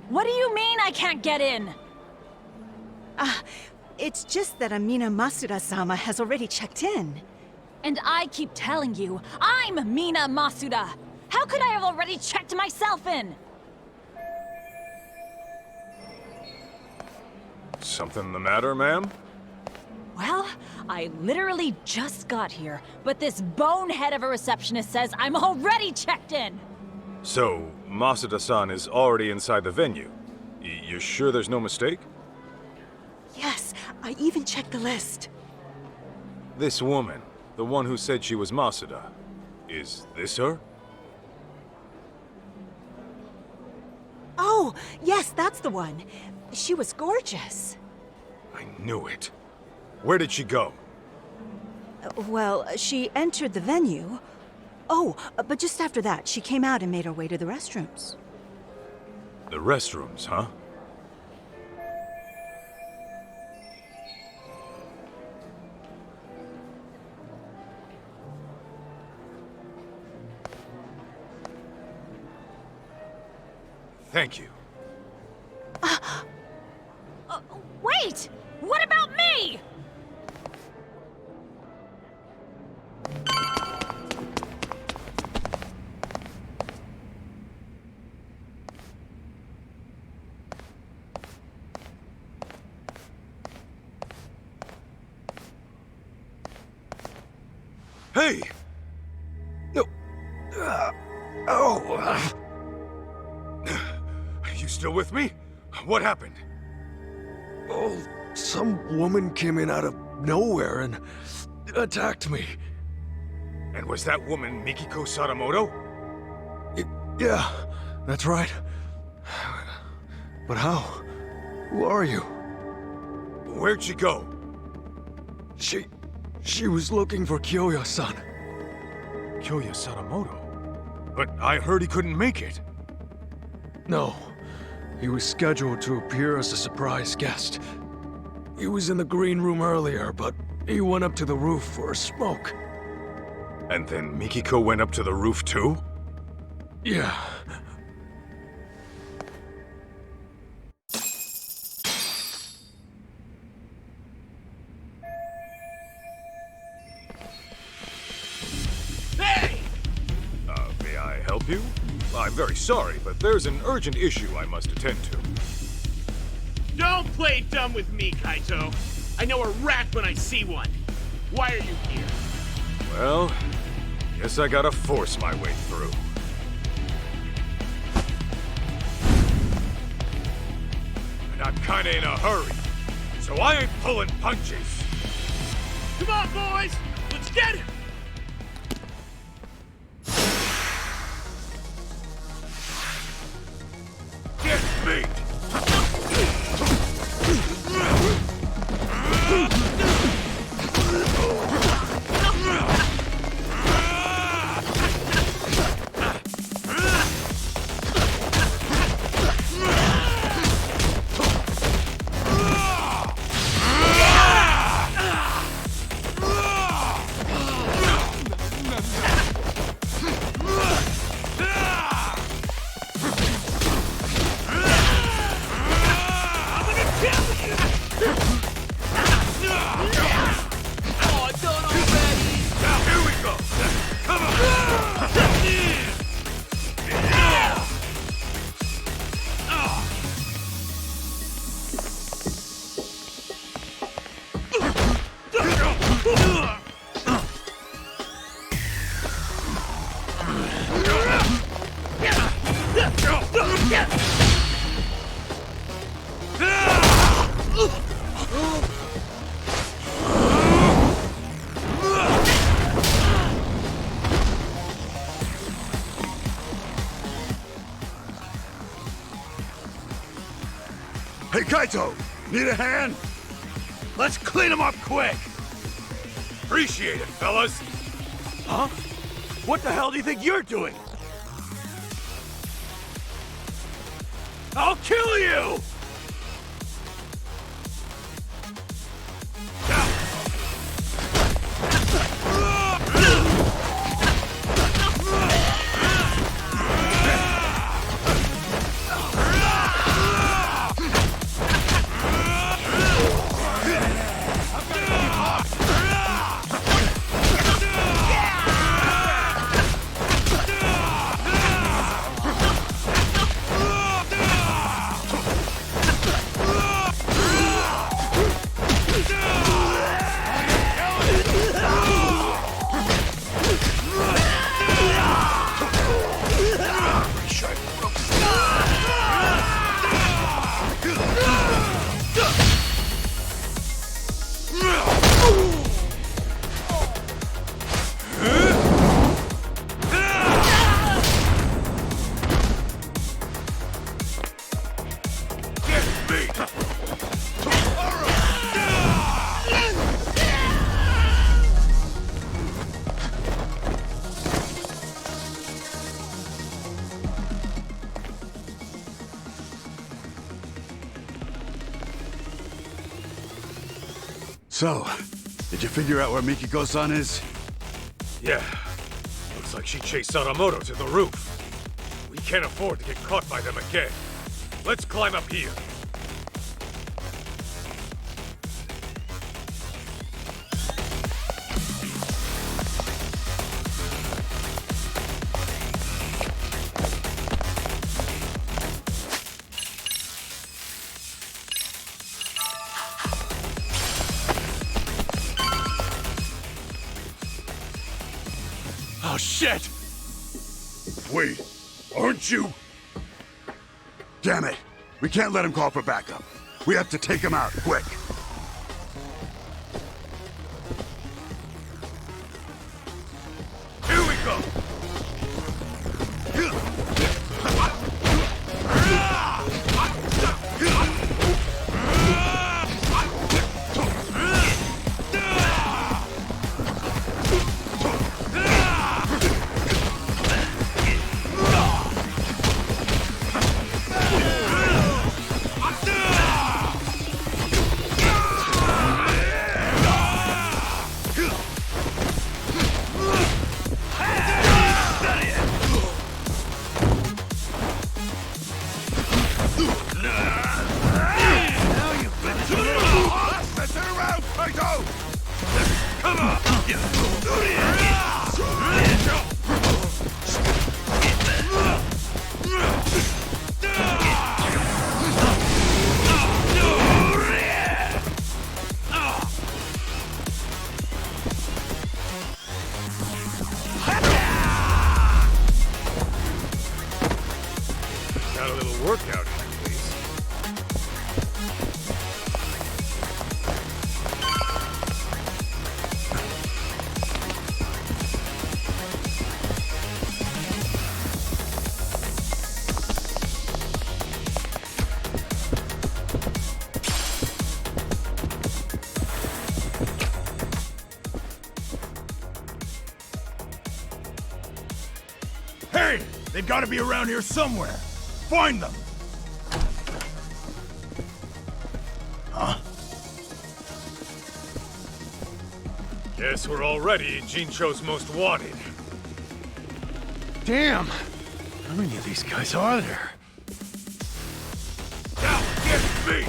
What do you mean I can't get in? It's just that Amina Masuda-sama has already checked in. And I keep telling you, I'm Mina Masuda! How could I have already checked myself in? Something the matter, ma'am? Well, I literally just got here, but this bonehead of a receptionist says I'm already checked in! So, Masuda-san is already inside the venue. You sure there's no mistake? Yes, I even checked the list. This woman, the one who said she was Masuda, is this her? Oh, yes, that's the one. She was gorgeous. I knew it. Where did she go? Well, she entered the venue. Oh, but just after that, she came out and made her way to the restrooms. The restrooms, huh? Thank you. Wait! What about me? Hey! No. You still with me? What happened? Oh, some woman came in out of nowhere and attacked me. And was that woman Mikiko Sadamoto? Yeah, that's right. But how? Who are you? Where'd she go? She was looking for Kyoya-san. Kyoya Sadamoto? But I heard he couldn't make it. No. He was scheduled to appear as a surprise guest. He was in the green room earlier, but he went up to the roof for a smoke. And then Mikiko went up to the roof too? Yeah. Hey! May I help you? I'm very sorry, but there's an urgent issue I must attend to. Don't play dumb with me, Kaito. I know a rat when I see one. Why are you here? Well, guess I gotta force my way through. And I'm kinda in a hurry, so I ain't pulling punches. Come on, boys! Let's get him! Get me! Hey, Kaito! Need a hand? Let's clean him up quick! Appreciate it, fellas. Huh? What the hell do you think you're doing? I'll kill you! So, did you figure out where Mikiko-san is? Yeah. Looks like she chased Sadamoto to the roof. We can't afford to get caught by them again. Let's climb up here. Oh, shit! Wait, aren't you? Damn it! We can't let him call for backup. We have to take him out, quick. Here we go! Got a little workout in at least. Hey! They've got to be around here somewhere. Find them! Huh? Guess we're already Jincho's most wanted. Damn! How many of these guys are there? Now get me!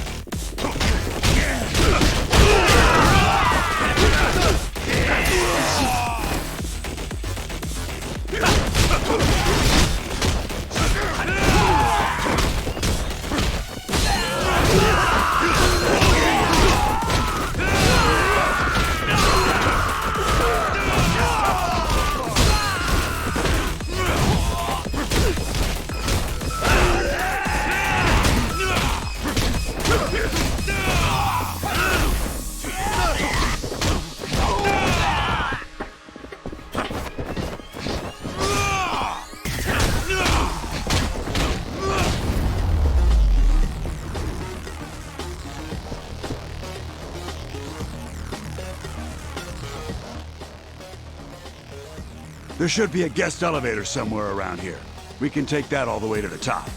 There should be a guest elevator somewhere around here. We can take that all the way to the top.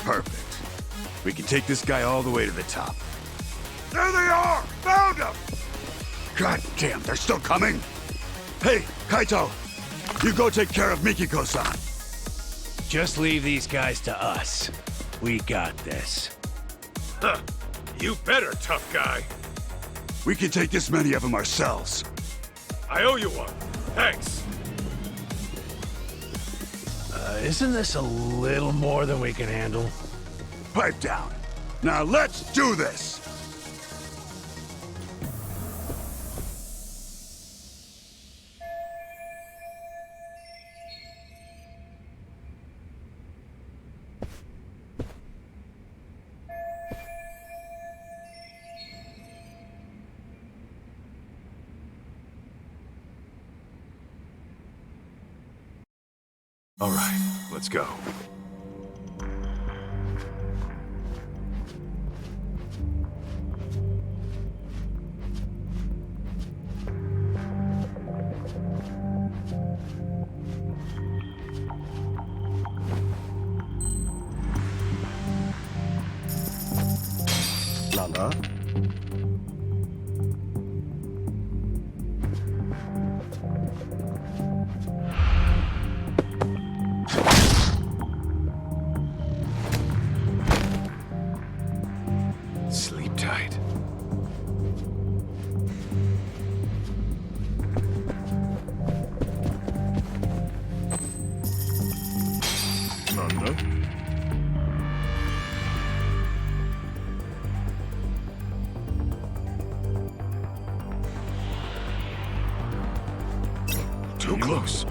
Perfect. We can take this guy all the way to the top. There they are! Found them! God damn, they're still coming! Hey, Kaito! You go take care of Mikiko-san. Just leave these guys to us. We got this. Huh. You better, tough guy. We can take this many of them ourselves. I owe you one. Thanks. Isn't this a little more than we can handle? Pipe down. Now let's do this! All right, let's go. Lala? Sleep tight. Nanda? Too close.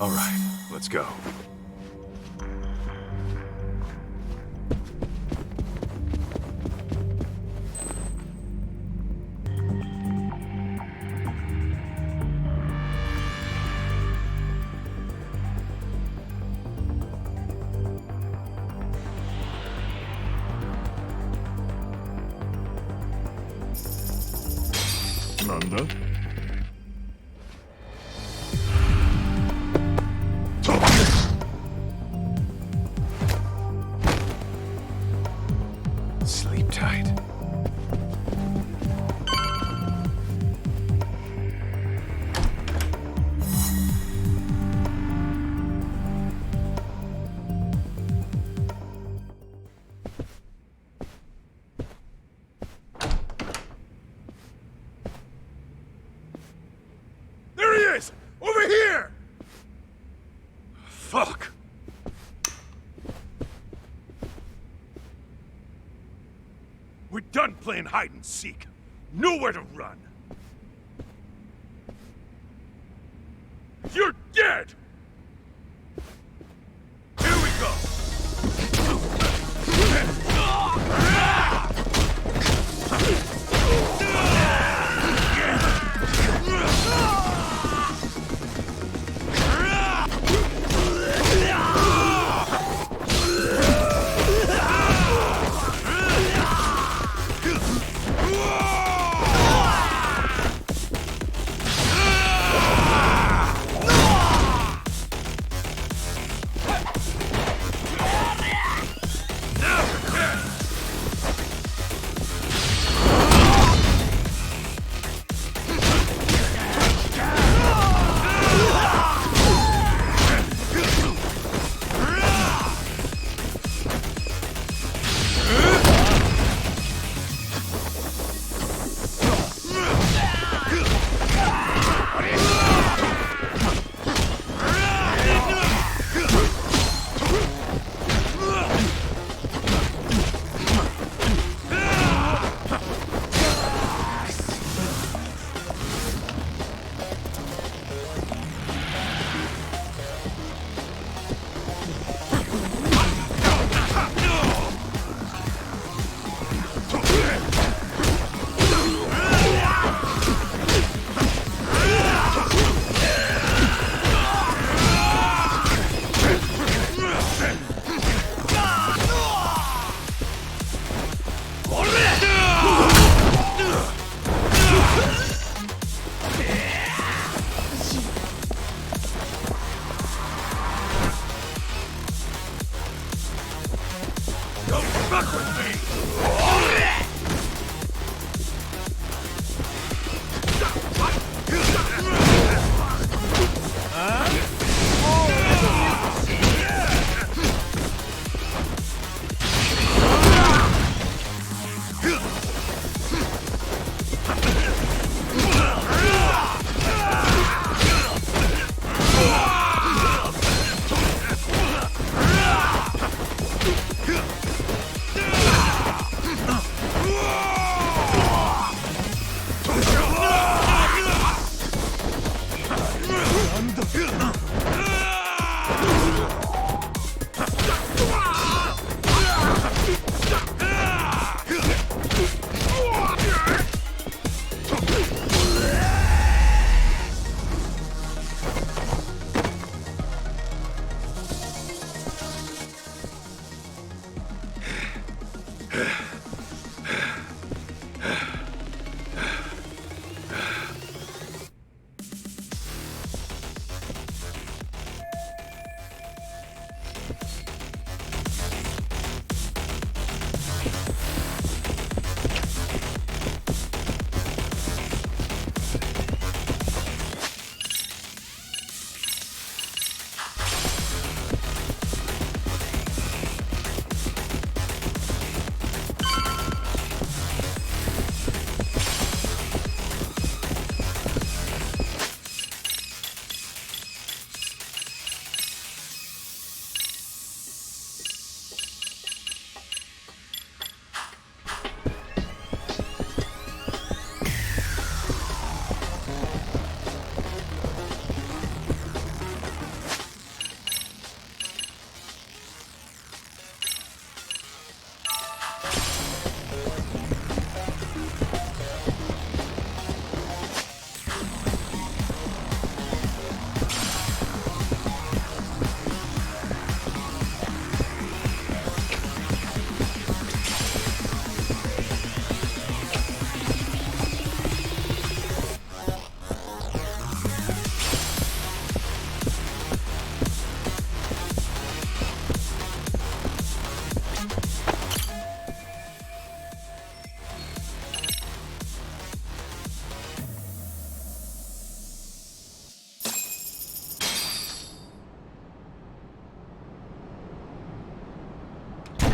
All right, let's go. Nanda? Sleep tight. There he is! Over here! Fuck! We're done playing hide and seek. Nowhere to run. You're dead! Here we go!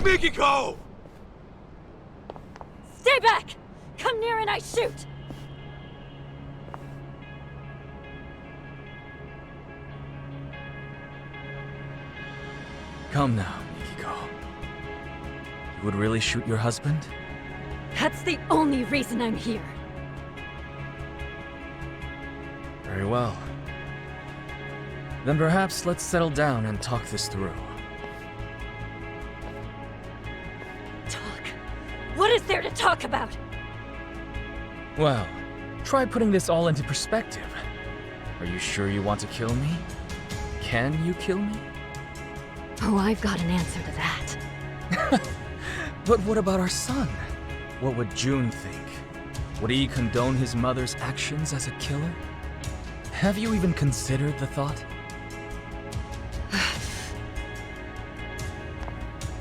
Mikiko! Stay back! Come near and I shoot! Come now, Mikiko. You would really shoot your husband? That's the only reason I'm here. Very well. Then perhaps let's settle down and talk this through. What is there to talk about? Well, try putting this all into perspective. Are you sure you want to kill me? Can you kill me? Oh, I've got an answer to that. But what about our son? What would June think? Would he condone his mother's actions as a killer? Have you even considered the thought?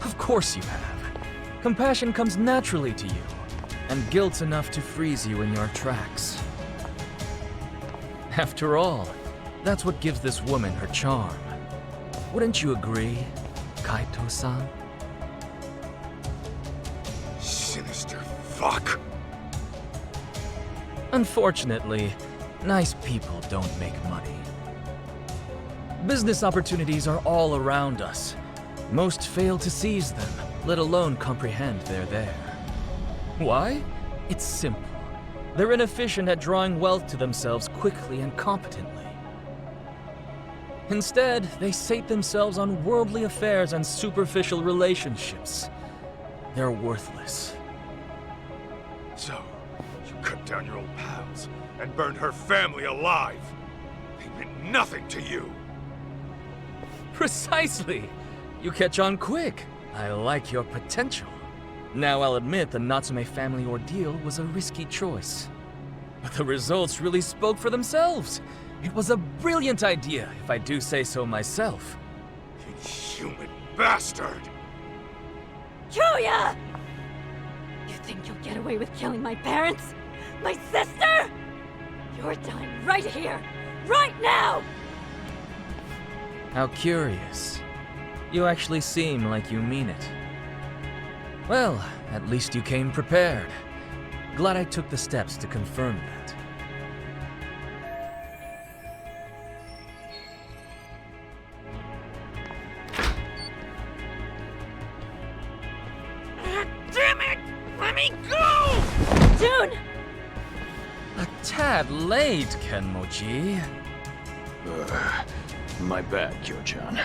Of course you have. Compassion comes naturally to you, and guilt's enough to freeze you in your tracks. After all, that's what gives this woman her charm. Wouldn't you agree, Kaito-san? Sinister fuck. Unfortunately, nice people don't make money. Business opportunities are all around us. Most fail to seize them, let alone comprehend they're there. Why? It's simple. They're inefficient at drawing wealth to themselves quickly and competently. Instead, they sate themselves on worldly affairs and superficial relationships. They're worthless. So, you cut down your old pals and burned her family alive. They meant nothing to you. Precisely! You catch on quick. I like your potential. Now I'll admit the Natsume family ordeal was a risky choice. But the results really spoke for themselves. It was a brilliant idea, if I do say so myself. Inhuman bastard! Julia! You think you'll get away with killing my parents? My sister? You're dying right here, right now! How curious. You actually seem like you mean it. Well, at least you came prepared. Glad I took the steps to confirm that. Damn it! Let me go! June! A tad late, Kenmochi. My bad, Kyo-chan.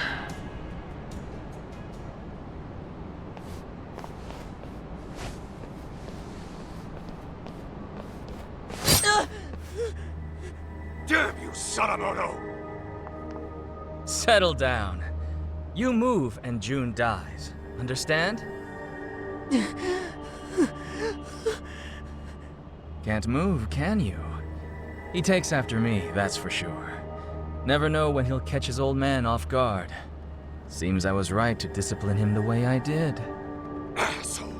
Damn you, Sadamoto! Settle down. You move and June dies. Understand? Can't move, can you? He takes after me, that's for sure. Never know when he'll catch his old man off guard. Seems I was right to discipline him the way I did. Asshole!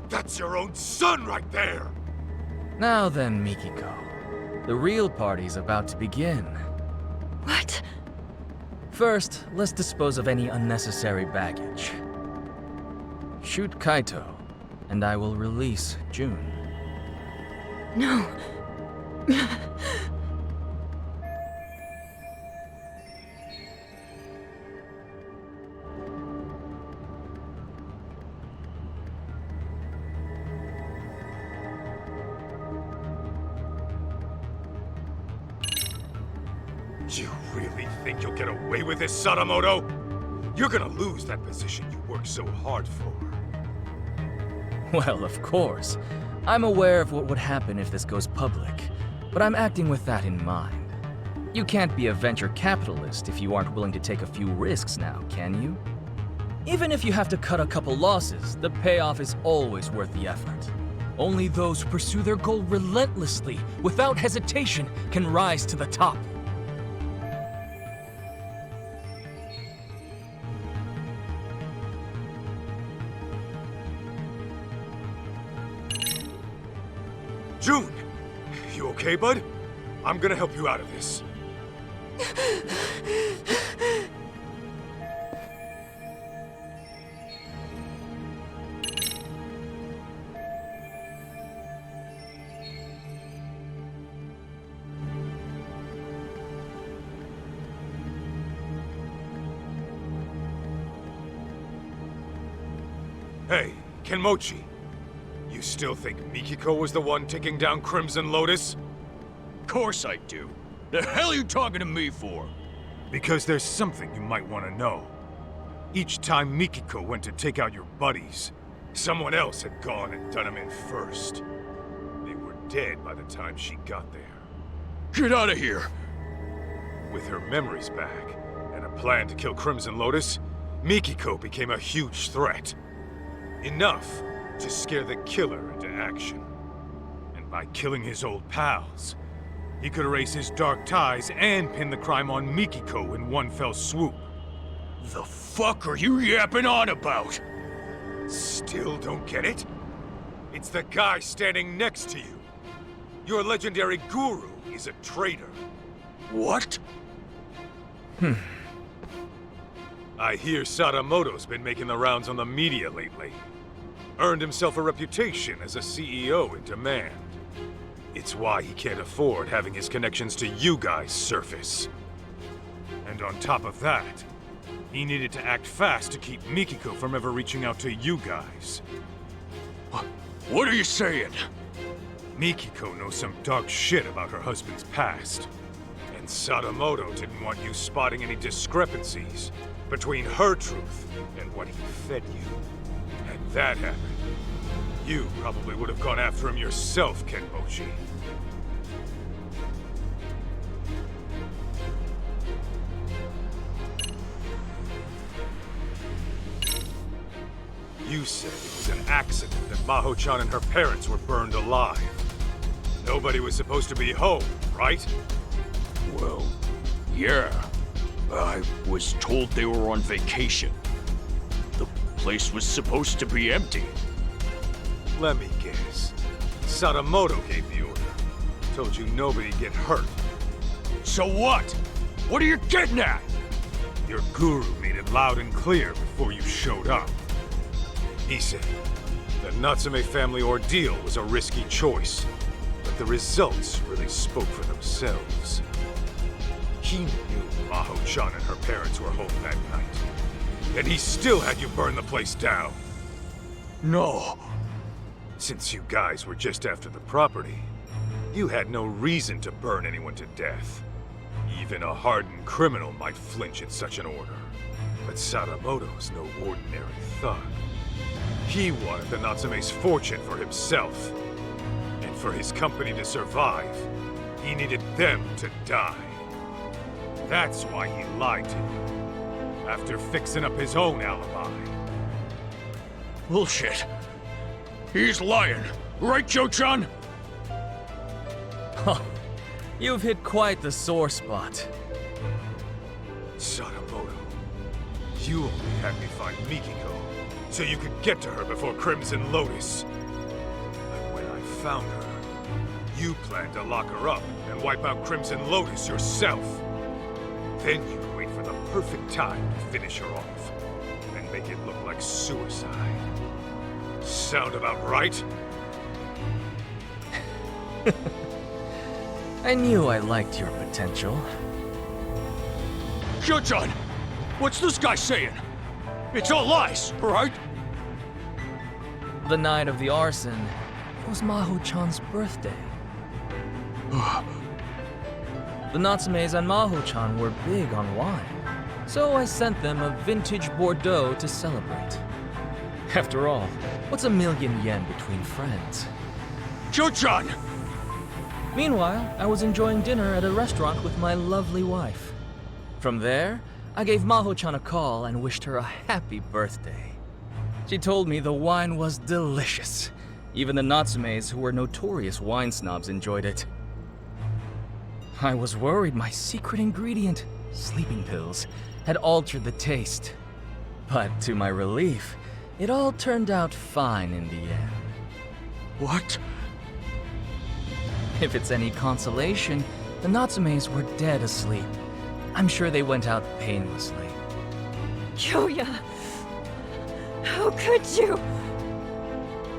That's your own son right there! Now then, Mikiko. The real party's about to begin. What? First, let's dispose of any unnecessary baggage. Shoot Kaito, and I will release June. No. You really think you'll get away with this, Sadamoto? You're gonna lose that position you worked so hard for. Well, of course. I'm aware of what would happen if this goes public, but I'm acting with that in mind. You can't be a venture capitalist if you aren't willing to take a few risks now, can you? Even if you have to cut a couple losses, the payoff is always worth the effort. Only those who pursue their goal relentlessly, without hesitation, can rise to the top. June! You okay, bud? I'm gonna help you out of this. Hey, Kenmochi. You still think Mikiko was the one taking down Crimson Lotus? Course I do. The hell you talking to me for? Because there's something you might want to know. Each time Mikiko went to take out your buddies, someone else had gone and done them in first. They were dead by the time she got there. Get out of here! With her memories back, and a plan to kill Crimson Lotus, Mikiko became a huge threat. Enough to scare the killer into action. And by killing his old pals, he could erase his dark ties and pin the crime on Mikiko in one fell swoop. The fuck are you yapping on about? Still don't get it? It's the guy standing next to you. Your legendary guru is a traitor. What? I hear Sadamoto's been making the rounds on the media lately. Earned himself a reputation as a CEO in demand. It's why he can't afford having his connections to you guys surface. And on top of that, he needed to act fast to keep Mikiko from ever reaching out to you guys. What are you saying? Mikiko knows some dark shit about her husband's past. And Sadamoto didn't want you spotting any discrepancies between her truth and what he fed you. And that happened. You probably would have gone after him yourself, Kenmochi. You said it was an accident that Maho-chan and her parents were burned alive. Nobody was supposed to be home, right? Well, yeah. I was told they were on vacation. The place was supposed to be empty. Let me guess. Sadamoto gave the order. Told you nobody'd get hurt. So what? What are you getting at? Your guru made it loud and clear before you showed up. He said the Natsume family ordeal was a risky choice, but the results really spoke for themselves. He knew Maho-chan and her parents were home that night, and he still had you burn the place down. No. Since you guys were just after the property, you had no reason to burn anyone to death. Even a hardened criminal might flinch at such an order. But Sadamoto's no ordinary thug. He wanted the Natsume's fortune for himself. And for his company to survive, he needed them to die. That's why he lied to you, after fixing up his own alibi. Bullshit. He's lying. Right, Cho-chan? Huh. You've hit quite the sore spot. Sadamoto, you only had me find Mikiko, so you could get to her before Crimson Lotus. And when I found her, you planned to lock her up and wipe out Crimson Lotus yourself. Then you'd wait for the perfect time to finish her off, and make it look like suicide. Sound about right? I knew I liked your potential. Cho-chan! What's this guy saying? It's all lies, right? The night of the arson was Maho-chan's birthday. The Natsumes and Maho-chan were big on wine, so I sent them a vintage Bordeaux to celebrate. After all, what's $1,000,000 between friends? Cho-chan! Meanwhile, I was enjoying dinner at a restaurant with my lovely wife. From there, I gave Maho-chan a call and wished her a happy birthday. She told me the wine was delicious. Even the Natsumes, who were notorious wine snobs, enjoyed it. I was worried my secret ingredient, sleeping pills, had altered the taste. But to my relief, it all turned out fine in the end. What? If it's any consolation, the Natsumes were dead asleep. I'm sure they went out painlessly. Kyoya! How could you?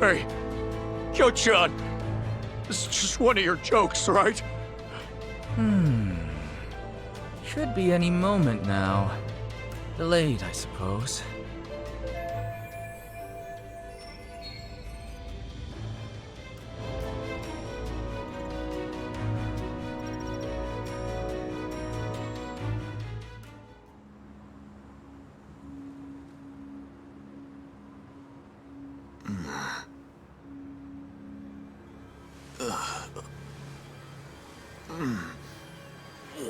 Hey, Cho-chan! This is just one of your jokes, right? Should be any moment now. Delayed, I suppose.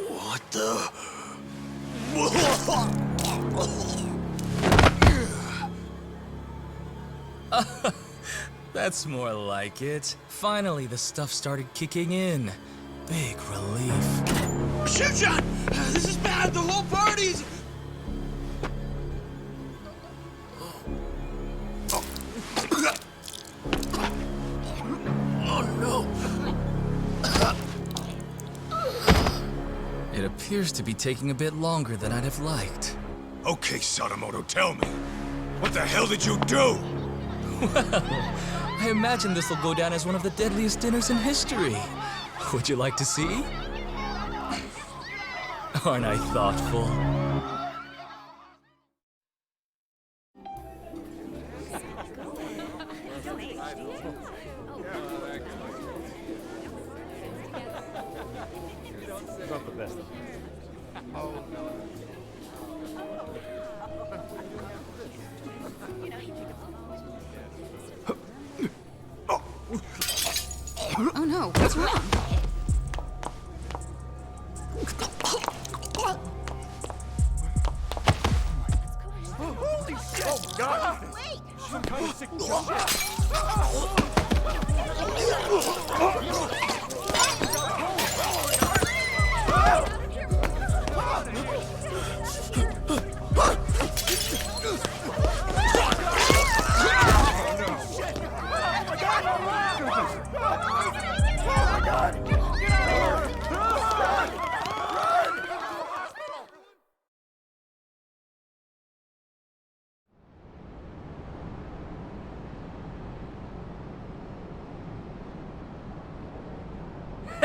What the? That's more like it. Finally, the stuff started kicking in. Big relief. Shoot-shot! This is bad! The whole party's... Oh no! It appears to be taking a bit longer than I'd have liked. Okay, Sadamoto, tell me. What the hell did you do? Well, I imagine this will go down as one of the deadliest dinners in history. Would you like to see? Aren't I thoughtful? Oh no, what's wrong? Holy shit! Oh god! Wait! Some kind of sick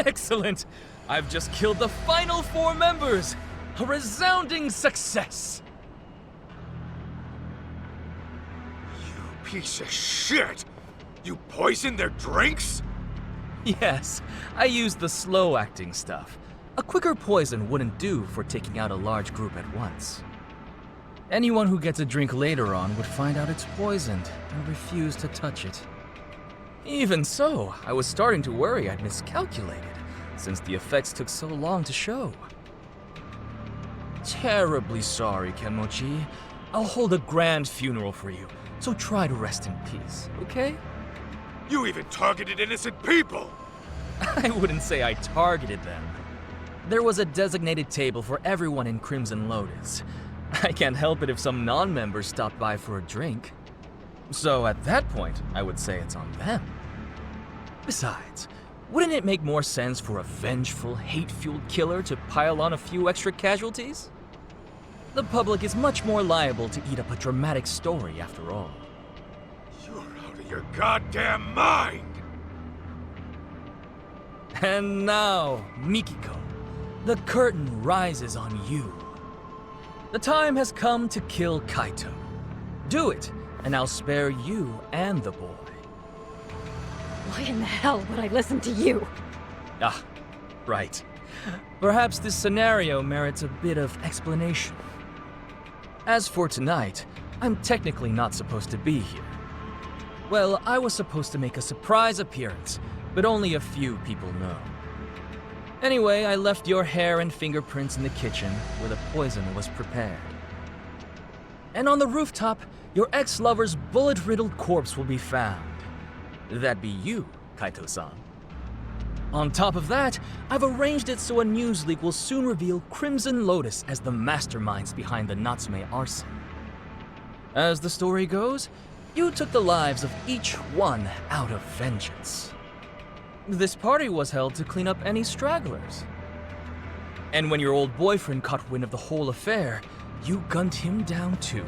Excellent! I've just killed the final 4 members! A resounding success! You piece of shit! You poisoned their drinks? Yes, I used the slow-acting stuff. A quicker poison wouldn't do for taking out a large group at once. Anyone who gets a drink later on would find out it's poisoned and refuse to touch it. Even so, I was starting to worry I'd miscalculated, since the effects took so long to show. Terribly sorry, Kenmochi. I'll hold a grand funeral for you, so try to rest in peace, okay? You even targeted innocent people! I wouldn't say I targeted them. There was a designated table for everyone in Crimson Lotus. I can't help it if some non-members stopped by for a drink. So at that point, I would say it's on them. Besides, wouldn't it make more sense for a vengeful, hate-fueled killer to pile on a few extra casualties? The public is much more liable to eat up a dramatic story after all. You're out of your goddamn mind! And now, Mikiko, the curtain rises on you. The time has come to kill Kaito. Do it, and I'll spare you and the boy. Why in the hell would I listen to you? Ah, right. Perhaps this scenario merits a bit of explanation. As for tonight, I'm technically not supposed to be here. Well, I was supposed to make a surprise appearance, but only a few people know. Anyway, I left your hair and fingerprints in the kitchen where the poison was prepared. And on the rooftop, your ex-lover's bullet-riddled corpse will be found. That'd be you, Kaito-san. On top of that, I've arranged it so a news leak will soon reveal Crimson Lotus as the masterminds behind the Natsume arson. As the story goes, you took the lives of each one out of vengeance. This party was held to clean up any stragglers. And when your old boyfriend caught wind of the whole affair, you gunned him down too.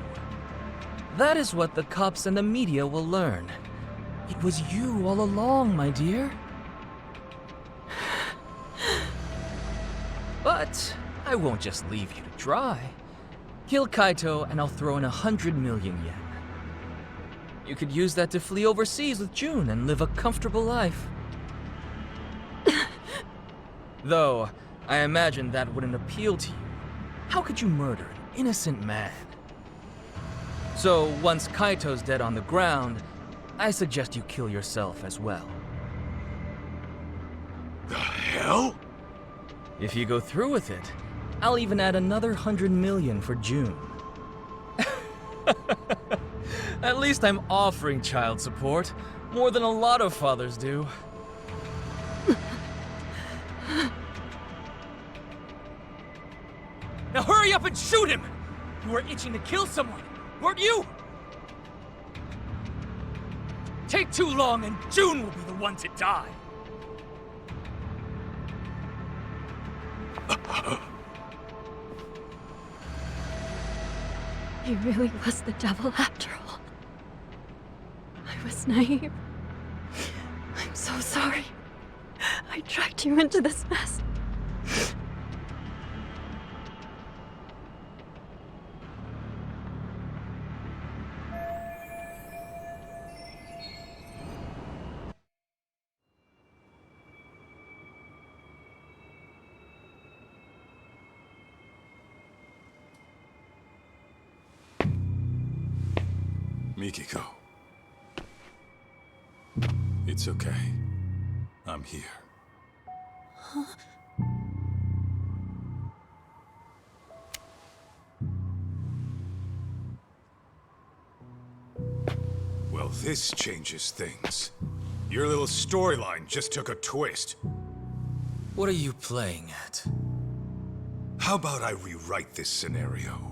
That is what the cops and the media will learn. It was you all along, my dear. But I won't just leave you to dry. Kill Kaito and I'll throw in 100 million yen. You could use that to flee overseas with June and live a comfortable life. Though, I imagine that wouldn't appeal to you. How could you murder an innocent man? So, once Kaito's dead on the ground, I suggest you kill yourself as well. The hell? If you go through with it, I'll even add another 100 million for June. At least I'm offering child support, more than a lot of fathers do. Now hurry up and shoot him! You were itching to kill someone, weren't you? Take too long and June will be the one to die. He really was the devil after all. I was naive. I'm so sorry. I dragged you into this mess. Mikiko. It's okay. I'm here. Huh? Well, this changes things. Your little storyline just took a twist. What are you playing at? How about I rewrite this scenario?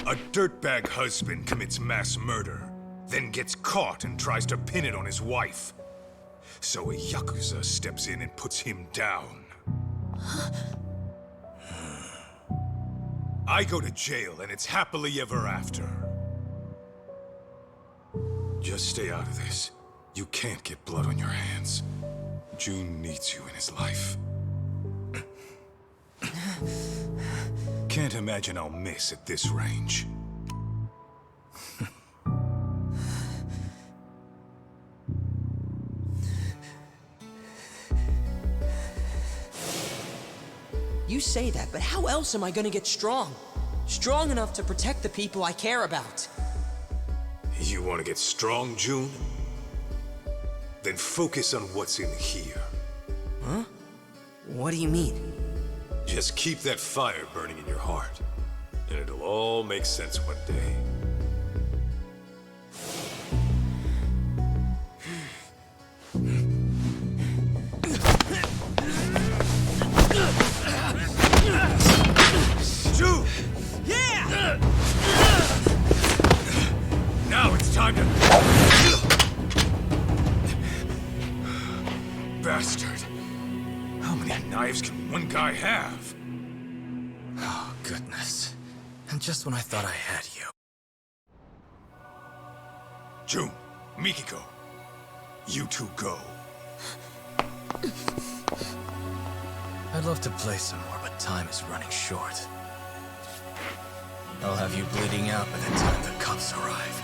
A dirtbag husband commits mass murder, then gets caught and tries to pin it on his wife. So a Yakuza steps in and puts him down. I go to jail and it's happily ever after. Just stay out of this. You can't get blood on your hands. June needs you in his life. Can't imagine I'll miss at this range. You say that, but how else am I gonna get strong? Strong enough to protect the people I care about. You want to get strong, June? Then focus on what's in here. Huh? What do you mean? Just keep that fire burning in your heart, and it'll all make sense one day. time to... Bastard. How many knives can one guy have? Oh, goodness. And just when I thought I had you. June, Mikiko, you two go. I'd love to play some more, but time is running short. I'll have you bleeding out by the time the cops arrive.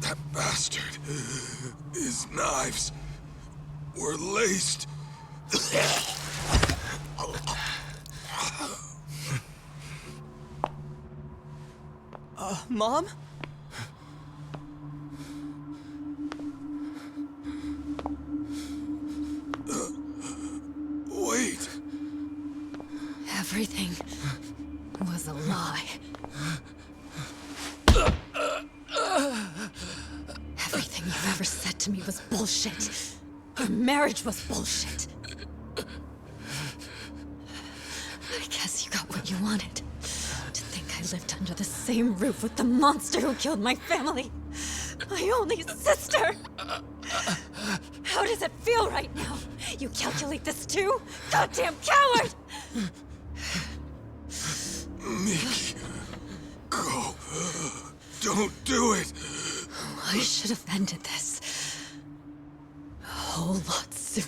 That bastard. His knives were laced. Mom? Wait. Everything was a lie. Everything you've ever said to me was bullshit. Our marriage was bullshit. I guess you got what you wanted. To think I lived under the same roof with the monster who killed my family. My only sister! How does it feel right now? You calculate this too? Goddamn coward! Miki, go. Don't do it. I should have ended this a whole lot sooner.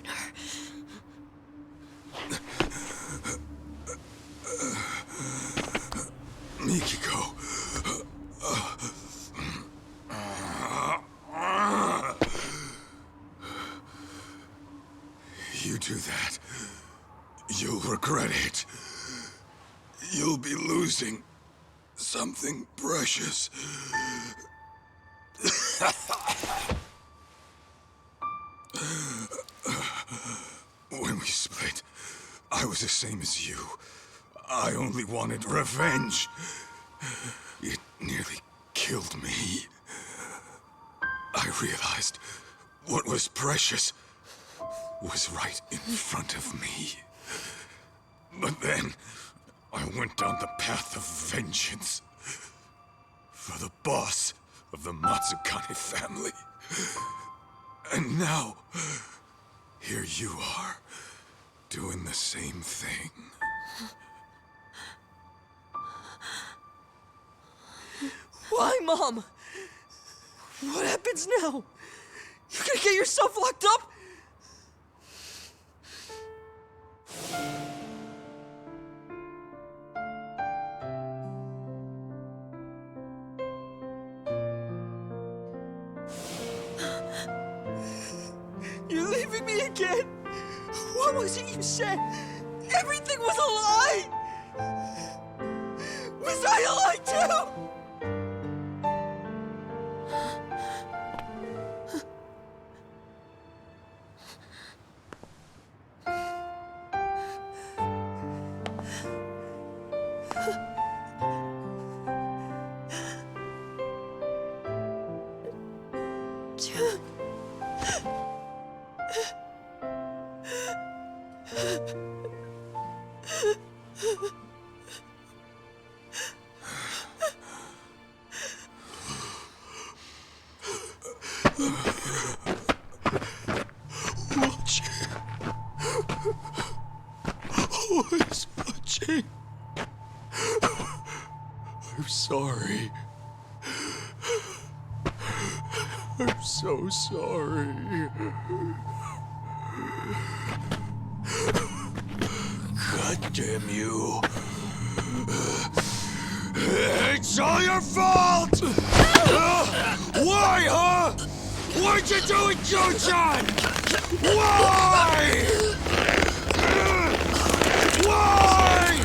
Mikiko. You do that, you'll regret it. You'll be losing something precious. When we split, I was the same as you. I only wanted revenge. It nearly killed me. I realized what was precious was right in front of me. But then, I went down the path of vengeance. For the boss of the Matsukane family. And now, here you are, doing the same thing. Why, Mom? What happens now? You're gonna get yourself locked up? You're leaving me again? What was it you said? Everything was a lie! Was I a lie too? Always watching. I'm sorry. I'm so sorry. God damn you. It's all your fault! Why, huh? Why'd you do it, Joe-chan? Why? Why?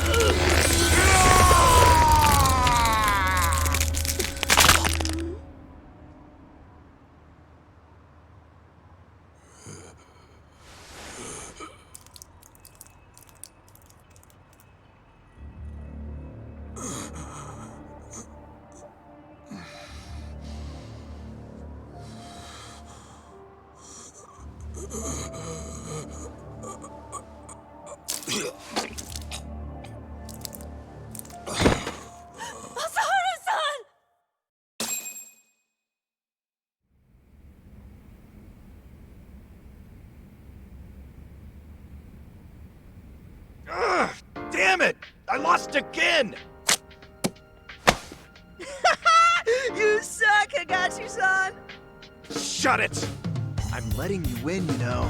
Damn it! I lost again! You suck, Higashi-san! Shut it! I'm letting you win, you know.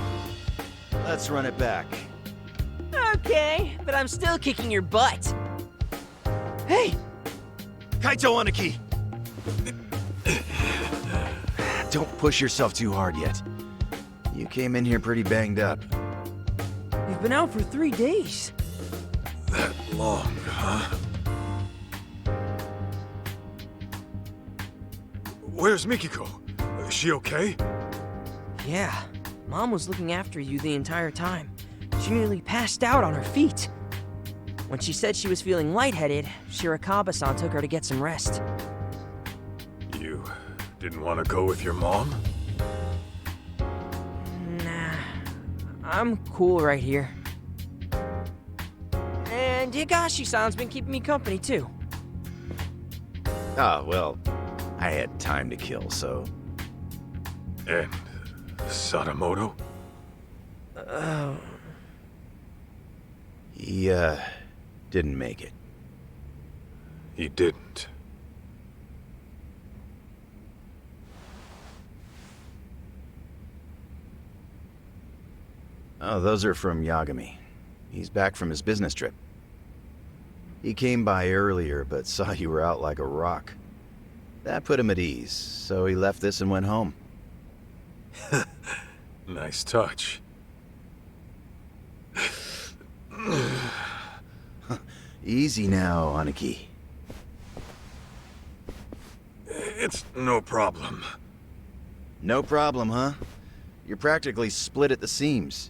Let's run it back. Okay, but I'm still kicking your butt. Hey! Kaito Aniki! Don't push yourself too hard yet. You came in here pretty banged up. You've been out for 3 days. That long, huh? Where's Mikiko? Is she okay? Yeah, Mom was looking after you the entire time. She nearly passed out on her feet. When she said she was feeling lightheaded, Shirakawa-san took her to get some rest. You didn't want to go with your mom? Nah, I'm cool right here. And Higashi-san's been keeping me company, too. Ah, well, I had time to kill, so... And Sadamoto? He, didn't make it. He didn't. Oh, those are from Yagami. He's back from his business trip. He came by earlier, but saw you were out like a rock. That put him at ease, so he left this and went home. Nice Easy now, Aniki. It's no problem. No problem, huh? You're practically split at the seams.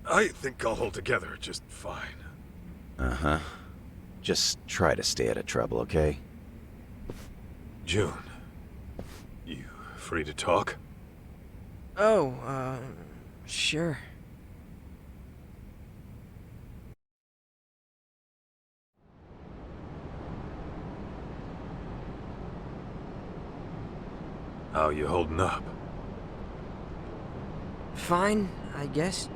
I think I'll hold together just fine. Uh-huh. Just try to stay out of trouble, okay? June, you free to talk? Oh, sure. How you holding up? Fine, I guess.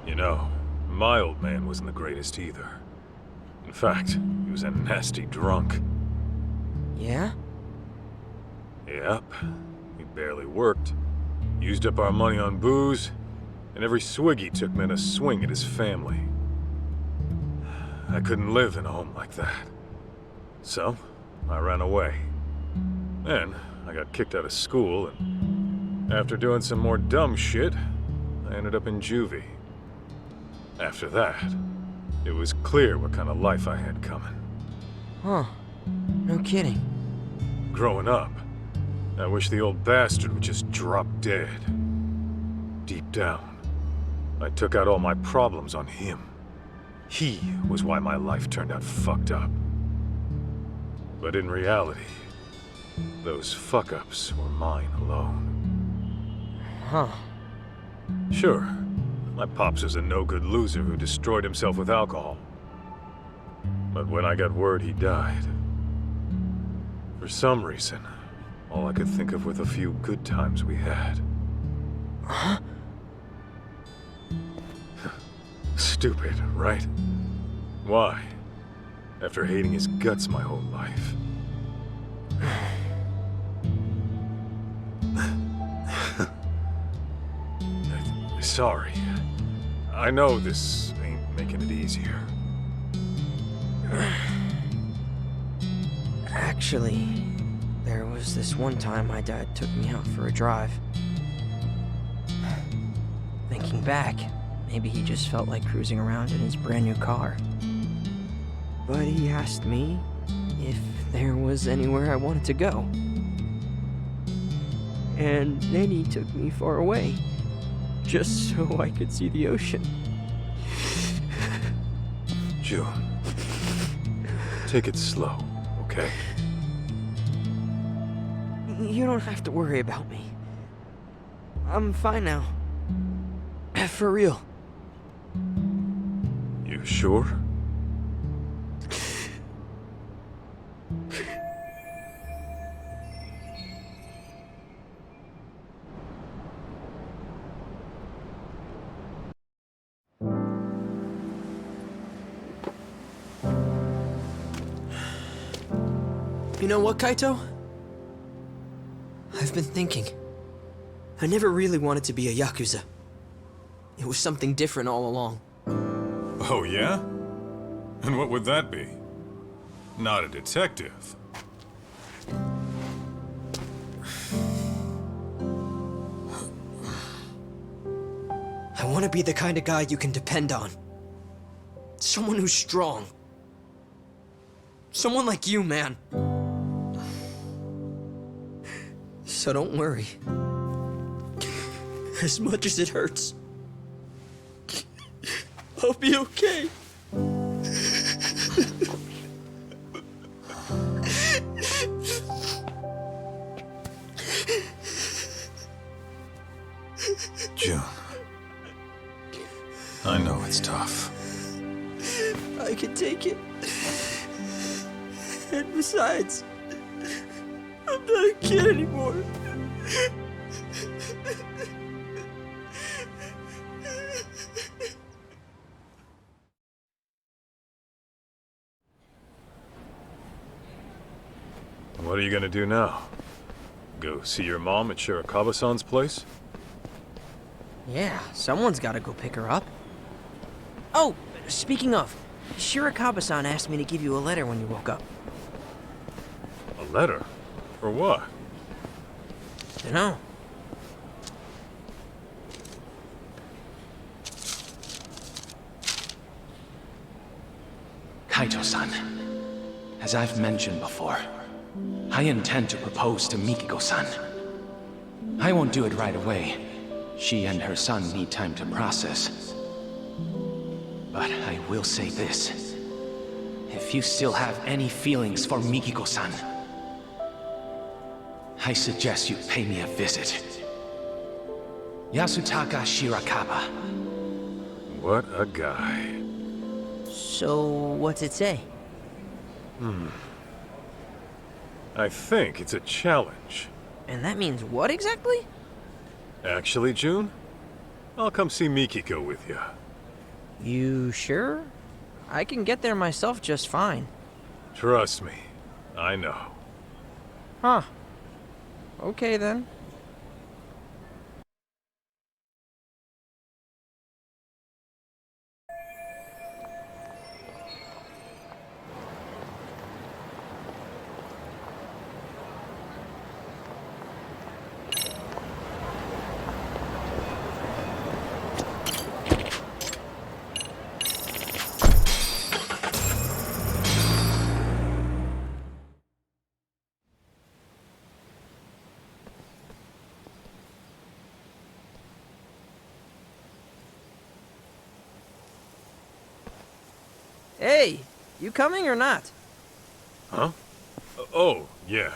You know, my old man wasn't the greatest either. In fact, he was a nasty drunk. Yeah? Yep. He barely worked. Used up our money on booze, and every swig he took meant a swing at his family. I couldn't live in a home like that. So, I ran away. Then, I got kicked out of school, and after doing some more dumb shit, I ended up in juvie. After that, it was clear what kind of life I had coming. Huh. No kidding. Growing up, I wish the old bastard would just drop dead. Deep down, I took out all my problems on him. He was why my life turned out fucked up. But in reality, those fuck-ups were mine alone. Huh. Sure, my pops was a no-good loser who destroyed himself with alcohol. But when I got word he died, for some reason, all I could think of were the few good times we had. Huh? Stupid, right? Why? After hating his guts my whole life. Sorry. I know this ain't making it easier. Actually, there was this one time my dad took me out for a drive. Thinking back, maybe he just felt like cruising around in his brand new car. But he asked me if there was anywhere I wanted to go. And then he took me far away, just so I could see the ocean. June, take it slow, okay? You don't have to worry about me. I'm fine now. For real. You sure? You know what, Kaito? I've been thinking. I never really wanted to be a Yakuza. It was something different all along. Oh, yeah? And what would that be? Not a detective. I want to be the kind of guy you can depend on. Someone who's strong. Someone like you, man. So don't worry. As much as it hurts, I'll be okay. June, I know it's tough. I can take it. And besides, I'm not a kid anymore. What are you gonna do now? Go see your mom at Shirakawa-san's place? Yeah, someone's gotta go pick her up. Oh, speaking of, Shirakawa-san asked me to give you a letter when you woke up. A letter? For what? Dunno. Kaito-san, as I've mentioned before, I intend to propose to Mikiko-san. I won't do it right away. She and her son need time to process. But I will say this. If you still have any feelings for Mikiko-san, I suggest you pay me a visit. Yasutaka Shirakawa. What a guy. So, what's it say? I think it's a challenge. And that means what exactly? Actually, June, I'll come see Mikiko with you. You sure? I can get there myself just fine. Trust me, I know. Huh. Okay then. Hey, you coming or not? Huh? Oh, yeah.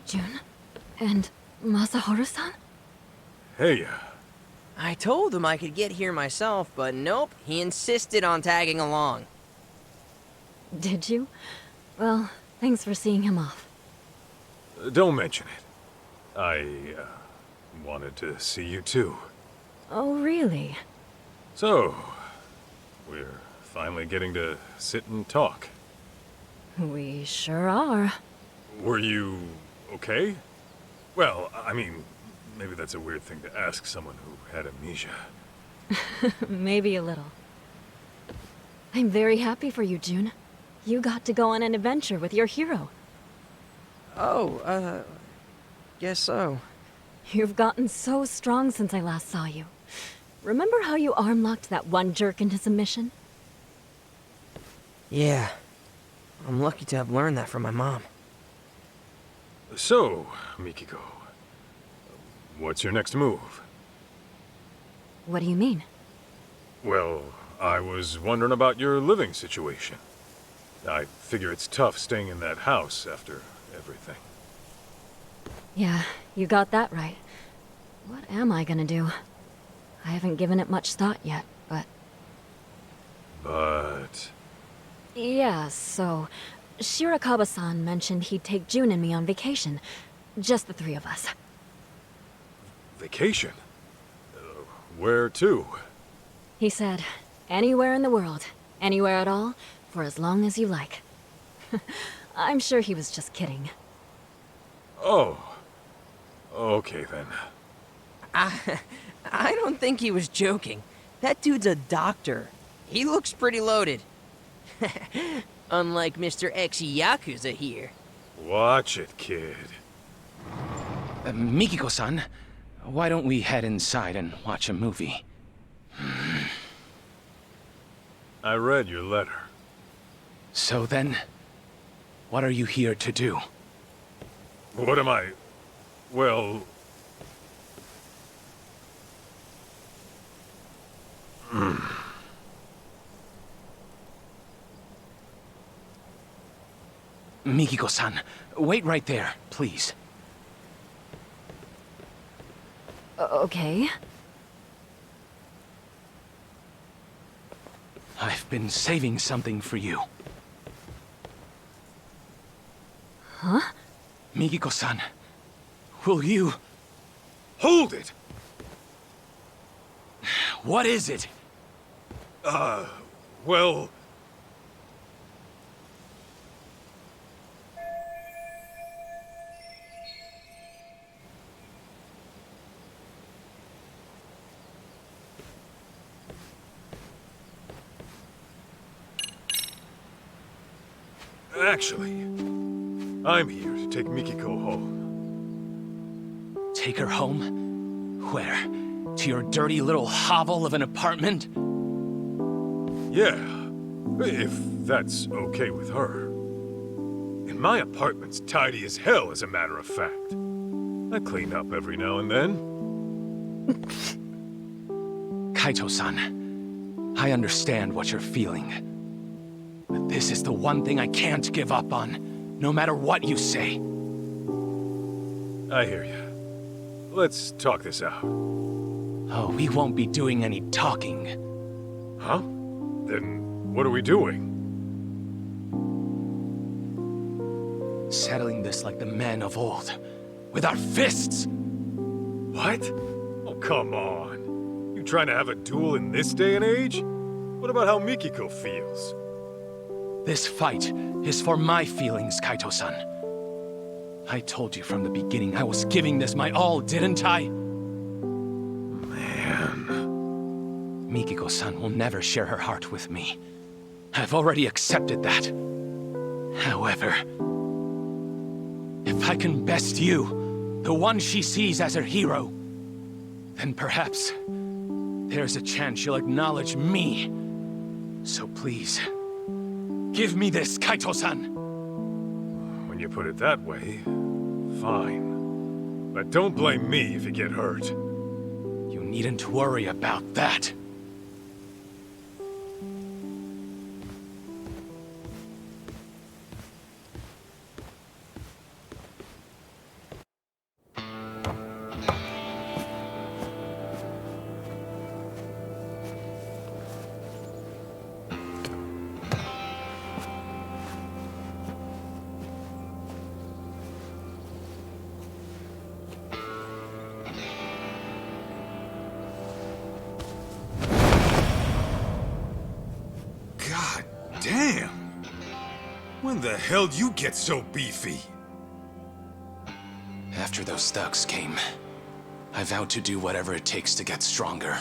June? And Masaharu-san? Hey, I told him I could get here myself, but nope, he insisted on tagging along. Did you? Well, thanks for seeing him off. don't mention it. I, wanted to see you too. Oh, really? So, we're finally getting to sit and talk. We sure are. Were you okay? Well, I mean, maybe that's a weird thing to ask someone who had amnesia. Maybe a little. I'm very happy for you, June. You got to go on an adventure with your hero. Oh, guess so. You've gotten so strong since I last saw you. Remember how you arm-locked that one jerk into submission? Yeah. I'm lucky to have learned that from my mom. So, Mikiko, what's your next move? What do you mean? Well, I was wondering about your living situation. I figure it's tough staying in that house after everything. Yeah, you got that right. What am I gonna do? I haven't given it much thought yet, but... But... Yeah, so... Shirakawa-san mentioned he'd take June and me on vacation. Just the three of us. Vacation? Where to? He said, anywhere in the world, anywhere at all, for as long as you like. I'm sure he was just kidding. Oh. Okay then. I don't think he was joking. That dude's a doctor. He looks pretty loaded. Unlike Mr. Ex-Yakuza here. Watch it, kid. Mikiko-san, why don't we head inside and watch a movie? I read your letter. So then, what are you here to do? What am I... Well... Mikiko-san, wait right there, please. Okay. I've been saving something for you. Huh? Mikiko-san, will you... Hold it! What is it? Well... Actually, I'm here to take Mikiko home. Take her home? Where? To your dirty little hovel of an apartment? Yeah, if that's okay with her. And my apartment's tidy as hell, as a matter of fact. I clean up every now and then. Kaito-san, I understand what you're feeling. But this is the one thing I can't give up on, no matter what you say. I hear you. Let's talk this out. Oh, we won't be doing any talking. Huh? Then what are we doing? Settling this like the men of old. With our fists! What? Oh, come on. You trying to have a duel in this day and age? What about how Mikiko feels? This fight is for my feelings, Kaito-san. I told you from the beginning I was giving this my all, didn't I? Man. Mikiko-san will never share her heart with me. I've already accepted that. However, if I can best you, the one she sees as her hero, then perhaps there's a chance she'll acknowledge me. So please, give me this, Kaito-san! When you put it that way, fine. But don't blame me if you get hurt. You needn't worry about that. Damn! When the hell did you get so beefy? After those thugs came, I vowed to do whatever it takes to get stronger.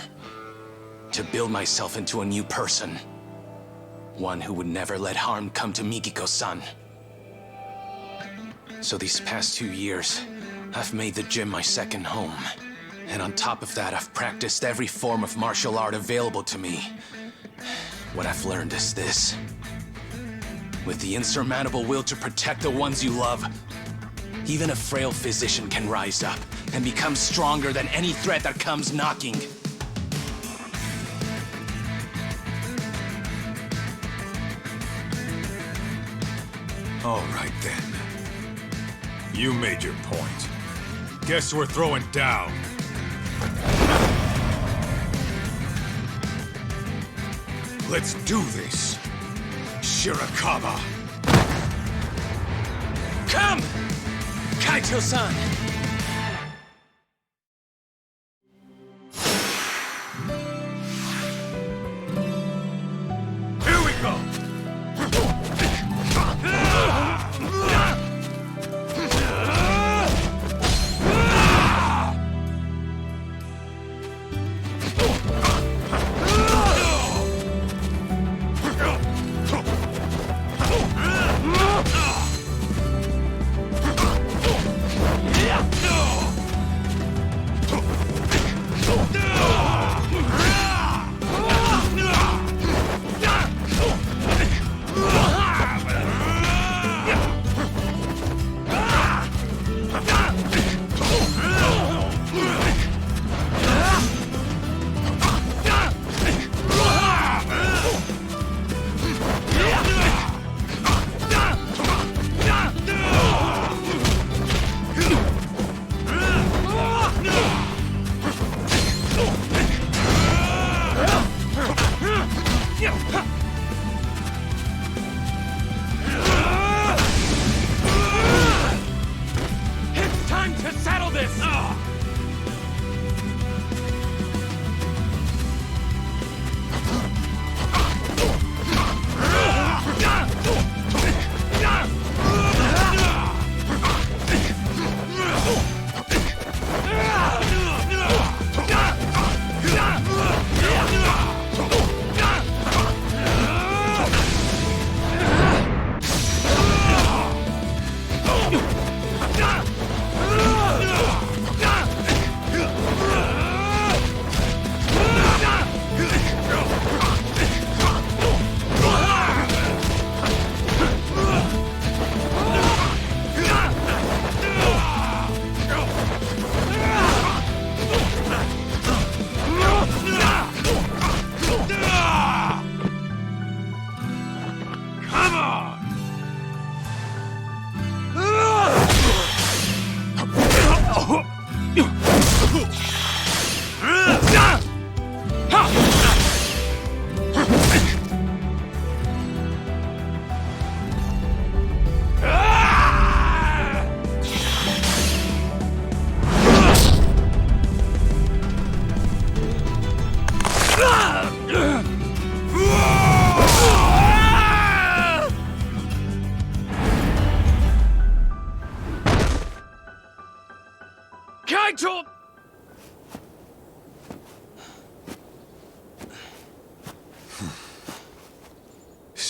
To build myself into a new person. One who would never let harm come to Mikiko-san. So these past 2 years, I've made the gym my second home. And on top of that, I've practiced every form of martial art available to me. What I've learned is this. With the insurmountable will to protect the ones you love, even a frail physician can rise up and become stronger than any threat that comes knocking. All right then. You made your point. Guess we're throwing down. Let's do this, Shirakawa. Come! Kaito-san! Here we go! Yeah!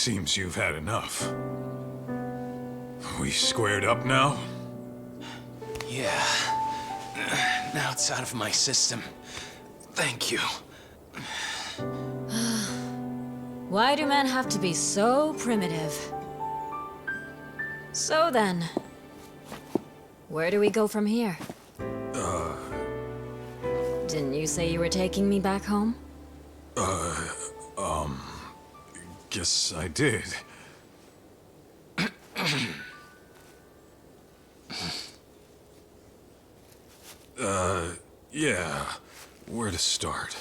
Seems you've had enough. We squared up now? Yeah. Now it's out of my system. Thank you. Why do men have to be so primitive? So then, where do we go from here? Didn't you say you were taking me back home? Guess I did. Yeah. Where to start?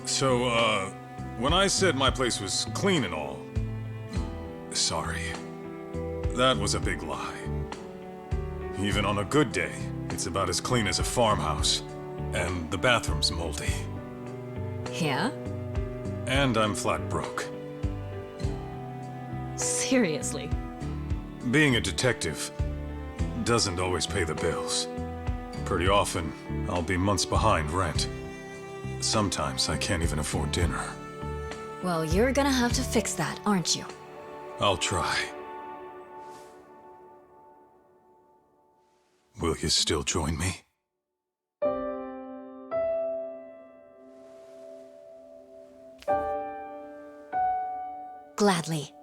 So, when I said my place was clean and all, sorry. That was a big lie. Even on a good day, it's about as clean as a farmhouse. And the bathroom's moldy. Yeah? And I'm flat broke. Seriously? Being a detective doesn't always pay the bills. Pretty often, I'll be months behind rent. Sometimes I can't even afford dinner. Well, you're gonna have to fix that, aren't you? I'll try. Will you still join me? Gladly.